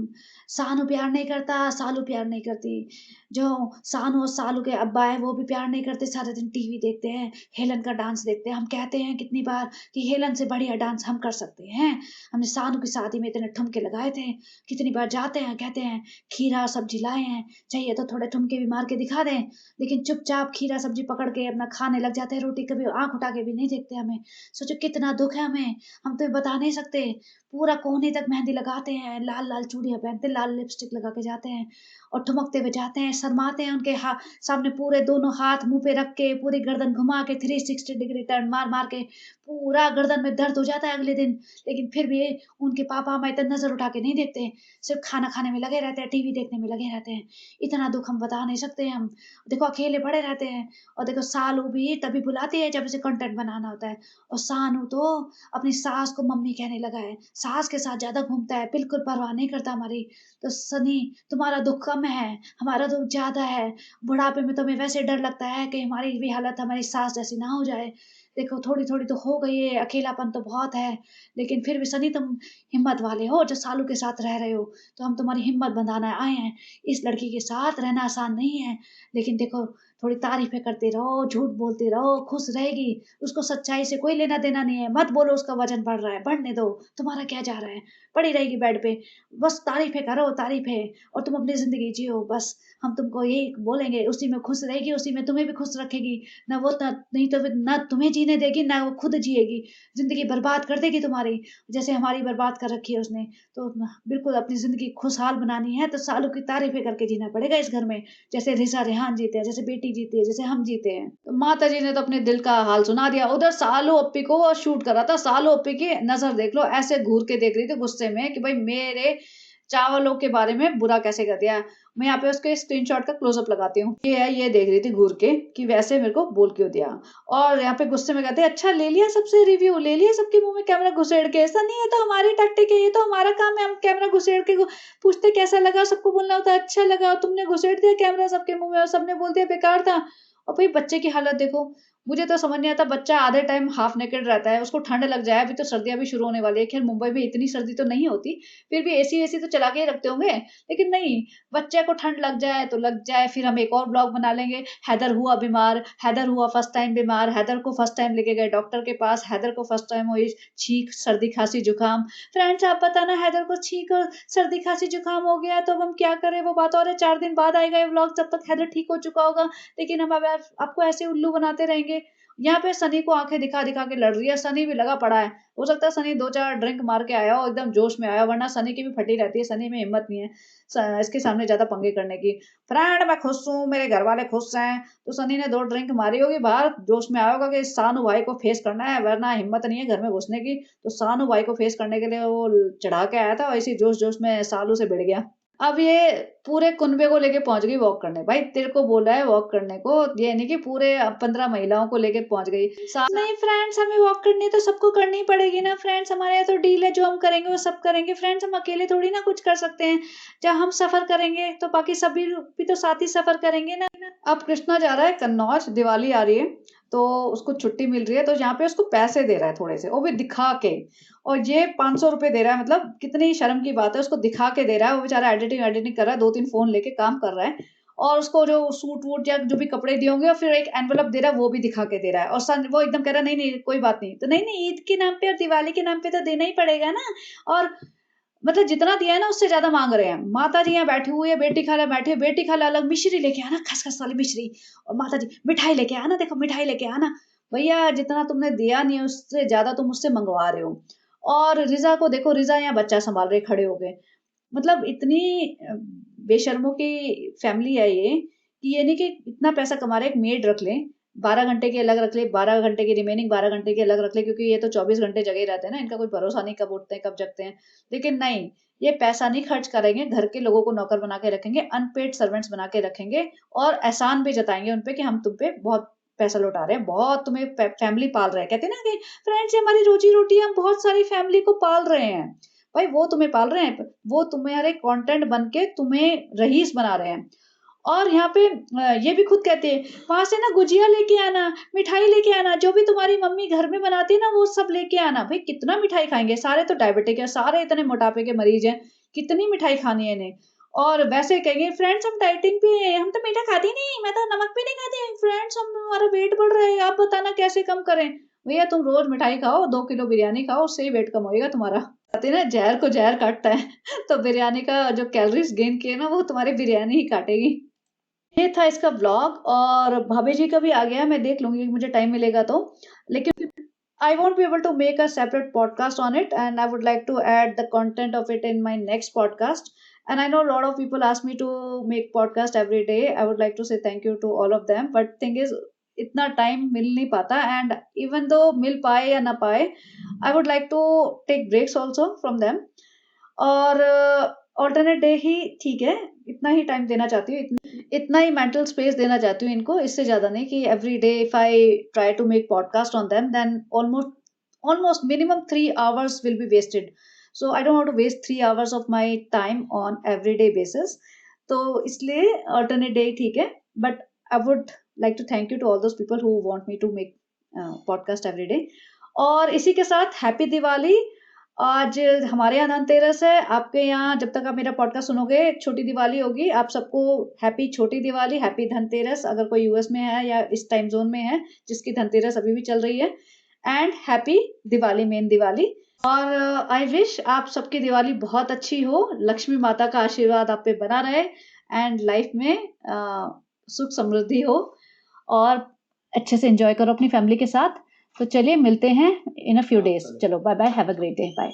Speaker 1: सानू प्यार नहीं करता, सालू प्यार नहीं करती। जो सानू और सालू के अब्बा हैं वो भी प्यार नहीं करते, सारा दिन टीवी देखते हैं, हेलन का डांस देखते हैं। हम कहते हैं कितनी बार कि हेलन से बढ़िया डांस हम कर सकते हैं। हमने सानू की शादी में इतने ठुमके लगाए थे, कितनी बार जाते हैं कहते हैं खीरा सब्जी लाए हैं, चाहिए तो थोड़े ठुमके भी मार के दिखा दें। लेकिन चुपचाप खीरा सब्जी पकड़ के अपना खाने लग जाते हैं, रोटी कभी आँख उठा के भी नहीं देखते हमें। सोचो कितना दुःख है हमें, हम तो बता नहीं सकते। पूरा कोहनी तक मेहंदी लगाते हैं, लाल-लाल चूड़ियाँ पहनते हैं, लाल लिपस्टिक लगा के जाते हैं और ठुमकते हुए जाते हैं, शर्माते हैं उनके सामने पूरे दोनों हाथ मुँह पे रख के, पूरी गर्दन घुमा के 360 डिग्री टर्न मार-मार के, पूरा गर्दन में दर्द हो जाता है अगले दिन। लेकिन फिर भी उनके पापा हमारी तरफ नज़र उठा के नहीं देखते, सिर्फ़ खाना खाने में लगे रहते हैं, टीवी देखने में लगे रहते हैं। इतना दुःख हम बता नहीं सकते हम। देखो अकेले पड़े रहते हैं और देखो सालू भी तभी बुलाती है जब उसे कंटेंट बनाना होता है और सानू तो अपनी सास को मम्मी कहने लगा है, सास के साथ ज़्यादा घूमता है, बिल्कुल परवाह नहीं करता हमारी। तो सनी तुम्हारा दुःख कम है, हमारा दुःख ज़्यादा है। बुढ़ापे में तुम्हें वैसे डर लगता है कि हमारी भी हालत हमारी सास जैसी ना हो जाए। देखो थोड़ी-थोड़ी तो हो गई है, अकेलापन तो बहुत है, लेकिन फिर भी सनी तुम हिम्मत वाले हो जो सालू के साथ रह रहे हो, तो हम तुम्हारी हिम्मत बंधाना आए हैं। इस लड़की के साथ रहना आसान नहीं है, लेकिन देखो थोड़ी तारीफ़ें करते रहो, झूठ बोलते रहो, खुश रहेगी। उसको सच्चाई से कोई लेना-देना नहीं है। मत बोलो उसका वज़न बढ़ रहा है, बढ़ने दो, तुम्हारा क्या जा रहा है? पड़ी रहेगी बेड पे। बस तारीफ़ें करो, तारीफ़ें और तुम अपनी ज़िंदगी जियो बस। हम तुमको यही बोलेंगे, उसी में खुश रहेगी, उसी में तुम्हें भी खुश रखेगी। ना वो ना नहीं तो फिर ना तुम्हें जीने देगी, ना वो खुद जिएगी। ज़िंदगी बर्बाद कर देगी तुम्हारी, जैसे हमारी बर्बाद कर रखी है उसने। तो बिल्कुल अपनी ज़िंदगी खुशहाल बनानी है, तो सालों की तारीफ़ें करके जीना पड़ेगा इस घर में। जैसे रिसा रेहान जीते हैं, जैसे बेटी जीती है, जैसे हम जीते हैं। तो माता जी ने तो अपने दिल का हाल सुना दिया। उधर सालू ओप्पी को शूट कर रहा था। सालू ओप्पी की नज़र देख लो, ऐसे घूर के देख रही थी गुस्से में कि भाई मेरे चावलों के बारे में बुरा कैसे कर दिया। मैं यहाँ पे उसके स्क्रीनशॉट का क्लोज़अप लगाती हूँ। ये है, ये देख रही थी घूर के कि वैसे मेरे को बोल क्यों दिया। और यहाँ पे गुस्से में कहते हैं, अच्छा ले लिया सबसे रिव्यू, ले लिया सबके मुँह में कैमरा घुसेड़ के। ऐसा नहीं है, तो हमारी टैक्टिक है, ये तो हमारा काम है, हम कैमरा घुसेड़ के पूछते कैसा लगा, सबको बोलना होता है अच्छा लगा, और तुमने घुसेड़ दिया कैमरा सबके मुँह में और सबने बोल दिया बेकार था। और भाई बच्चे की हालत देखो, मुझे तो समझ नहीं आता, बच्चा आधे टाइम हाफ नेकेड रहता है, उसको ठंड लग जाए, अभी तो सर्दियाँ भी शुरू होने वाली है। खैर मुंबई में इतनी सर्दी तो नहीं होती, फिर भी एसी वेसी तो चला के ही रखते होंगे, लेकिन नहीं, बच्चे को ठंड लग जाए तो लग जाए। फिर हम एक और ब्लॉग बना लेंगे, हैदर हुआ बीमार, हैदर हुआ फर्स्ट टाइम बीमार, हैदर को फर्स्ट टाइम लेके गए डॉक्टर के पास, हैदर को फर्स्ट टाइम हुई छींक, सर्दी, खांसी, जुकाम। फ्रेंड्स आप बताना, हैदर को छींक और सर्दी, खांसी, जुकाम हो गया तो अब हम क्या करें? वो बात और है, 4 दिन बाद आएगा ये व्लॉग, तब तक हैदर ठीक हो चुका होगा, लेकिन हम अब आपको ऐसे उल्लू बनाते रहेंगे। यहाँ पे सनी को आँखें दिखा-दिखा के लड़ रही है, सनी भी लगा पड़ा है। हो सकता है सनी 2-4 ड्रिंक मार के आया हो, एकदम जोश में आया हो, वरना सनी की भी फटी रहती है, सनी में हिम्मत नहीं है इसके सामने ज़्यादा पंगे करने की। फ्रेंड मैं खुश हूँ, मेरे घरवाले खुश हैं, तो सनी ने 2 ड्रिंक मारी होगी बाहर, जोश में आया होगा कि सानू भाई को फेस करना है, वरना हिम्मत नहीं है घर में घुसने की। तो सानू भाई को फेस करने के लिए वो चढ़ा के आया था और इसी जोश-जोश में सालू से भिड़ गया। अब ये पूरे कुनबे को लेके पहुँच गई वॉक करने। भाई तेरे को बोला है वॉक करने को, ये नहीं कि पूरे 15 महिलाओं को लेके पहुँच गई। नहीं फ्रेंड्स, हमें वॉक करनी है तो सबको करनी पड़ेगी ना फ्रेंड्स, हमारे यहाँ तो डील है, जो हम करेंगे वो सब करेंगे फ्रेंड्स, हम अकेले थोड़ी ना कुछ कर सकते हैं। जब हम सफ़र करेंगे तो बाकी सभी भी तो साथ ही सफ़र करेंगे ना। अब कृष्णा जा रहा है कन्नौज, दिवाली आ रही है, तो उसको छुट्टी मिल रही है, तो यहाँ पे उसको पैसे दे रहा है थोड़े से, वो भी दिखा के। और ये 500 रुपए दे रहा है, मतलब कितनी शर्म की बात है, उसको दिखा के दे रहा है। वो बेचारा एडिटिंग कर रहा है, 2-3 फ़ोन लेके काम कर रहा है और उसको जो सूट-वूट या जो भी कपड़े दिए होंगे और फिर एक एनवेलप दे रहा है, वो भी दिखा के दे रहा है। और वो एकदम कह रहा है, नहीं-नहीं कोई बात नहीं। तो नहीं-नहीं, ईद के नाम पे और दिवाली के नाम पे तो देना ही पड़ेगा ना। और मतलब जितना दिया है ना उससे ज़्यादा माँग रहे हैं। माताजी यहाँ बैठी हुई है, बेटी खाला बैठी है, बेटी खाला अलग मिश्री लेके आना, खस-खस वाली मिश्री, और माताजी मिठाई लेके आना, देखो मिठाई लेके आना। भैया जितना तुमने दिया नहीं है उससे ज़्यादा तुम मुझसे मँगवा रहे हो। और रिज़ा को देखो, रिज़ा यहाँ बच्चा सँभाल रही है खड़े होके। मतलब इतनी बेशर्मों की फैमिली है ये, कि ये नहीं कि इतना पैसा कमा रहे हैं, एक मेड रख लें, 12 घंटे की अलग रख लें, 12 घंटे की रिमेनिंग 12 घंटे की अलग रख लें, क्योंकि ये तो 24 घंटे जगे ही रहते हैं ना, इनका कोई भरोसा नहीं कब उठते हैं, कब जगते हैं। लेकिन नहीं, ये पैसा नहीं खर्च करेंगे, घर के लोगों को नौकर बना के रखेंगे, अनपेड सर्वेंट्स बना के रखेंगे और एहसान भी जताएँगे उन पे कि हम तुम पे बहुत पैसा लौटा रहे हैं, बहुत तुम्हें फैमिली पाल रहे हैं। कहते हैं ना कि फ्रेंड्स ये हमारी रोजी-रोटी है, हम बहुत सारी फैमिली को पाल रहे हैं। भाई वो तुम्हें पाल रहे हैं, वो तुम्हारे कंटेंट बन के तुम्हें रईस बना रहे हैं। और यहाँ पे ये भी खुद कहते हैं, वहाँ से ना गुजिया लेके आना, मिठाई लेके आना, जो भी तुम्हारी मम्मी घर में बनाती है ना वो सब लेके आना। भाई कितना मिठाई खाएँगे? सारे तो डायबिटिक है, सारे इतने मोटापे के मरीज़ हैं, कितनी मिठाई खानी है इन्हें? और वैसे कहेंगे फ्रेंड्स हम डाइटिंग पे हैं, हम तो मीठा खाते ही नहीं, मैं तो नमक भी नहीं खाती। फ्रेंड्स हमारा वेट बढ़ रहा है, आप बताना कैसे कम करें? भैया तुम रोज़ मिठाई खाओ, 2 किलो बिरयानी खाओ, उससे ही वेट कम होएगा तुम्हारा। कहते हैं ना ज़हर को ज़हर काटता है तो बिरयानी का जो कैलोरीज़ गेन किए ना वो तुम्हारी बिरयानी ही काटेगी। ये था इसका व्लॉग और भाभी जी का भी आ गया, मैं देख लूँगी मुझे टाइम मिलेगा तो। लेकिन I won't be able to make a separate podcast on it, and I would like to add the content of it in my next podcast. And I know a lot of people ask me to make podcast every day. I would like to say thank you to all of them. But thing is, इतना टाइम मिल नहीं पाता, and even though मिल पाए या ना पाए, I would like to take breaks also from them. और ऑल्टरनेट डे ही ठीक है, इतना ही टाइम देना चाहती हूँ, इतना ही मेंटल स्पेस देना चाहती हूँ इनको, इससे ज़्यादा नहीं कि every day if I try to make podcast on them then almost minimum 3 hours will be wasted. So I don't want to waste 3 hours of my time on everyday basis. तो इसलिए alternate day ठीक है, but I would like to thank you to all those people who want me to make podcast every day. और इसी के साथ हैप्पी दिवाली। आज हमारे यहाँ धनतेरस है, आपके यहाँ जब तक आप मेरा पॉडकास्ट सुनोगे छोटी दिवाली होगी। आप सबको हैप्पी छोटी दिवाली, हैप्पी धनतेरस अगर कोई यूएस में है या इस टाइम जोन में है जिसकी धनतेरस अभी भी चल रही है, and happy Diwali, main Diwali. और आई विश आप सबकी दिवाली बहुत अच्छी हो, लक्ष्मी माता का आशीर्वाद आप पे बना रहे एंड लाइफ में सुख समृद्धि हो और अच्छे से एंजॉय करो अपनी फैमिली के साथ। तो चलिए मिलते हैं इन अ फ्यू डेज। चलो bye bye, have a great day, bye.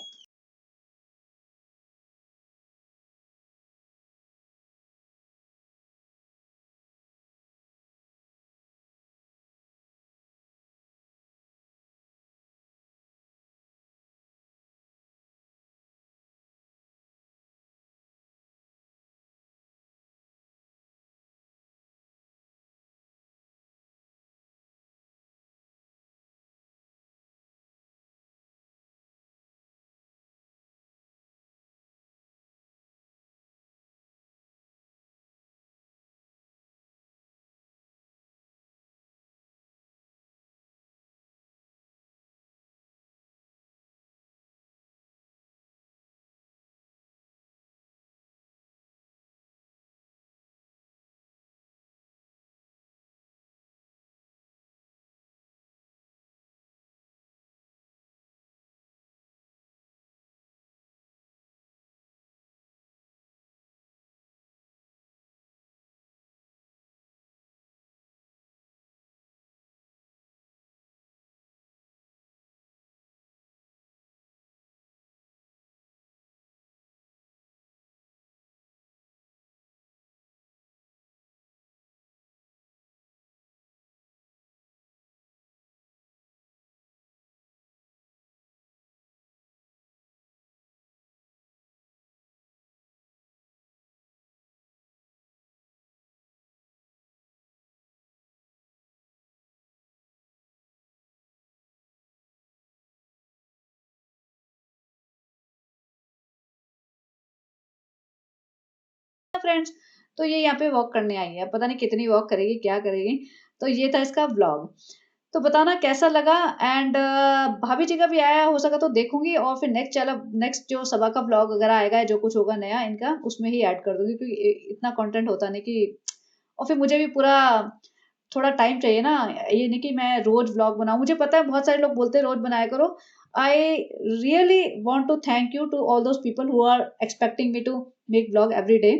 Speaker 1: Friends, तो ये यहाँ पे वॉक करने आई है, पता नहीं कितनी वॉक करेगी, क्या करेगी। तो ये था इसका व्लॉग। तो बताना कैसा लगा एंड भाभी जी का भी आया, हो सका तो देखूंगी और फिर नेक्स्ट जो सबा का व्लॉग अगर आएगा, जो कुछ होगा नया इनका, उसमें ही ऐड कर दूंगी क्योंकि इतना कंटेंट होता नहीं कि, और फिर मुझे भी पूरा थोड़ा टाइम चाहिए ना। ये नहीं कि मैं रोज व्लॉग बनाऊं, मुझे पता है बहुत सारे लोग बोलते हैं रोज बनाया करो। I really want to thank you to all those people who are expecting me to make vlog every day.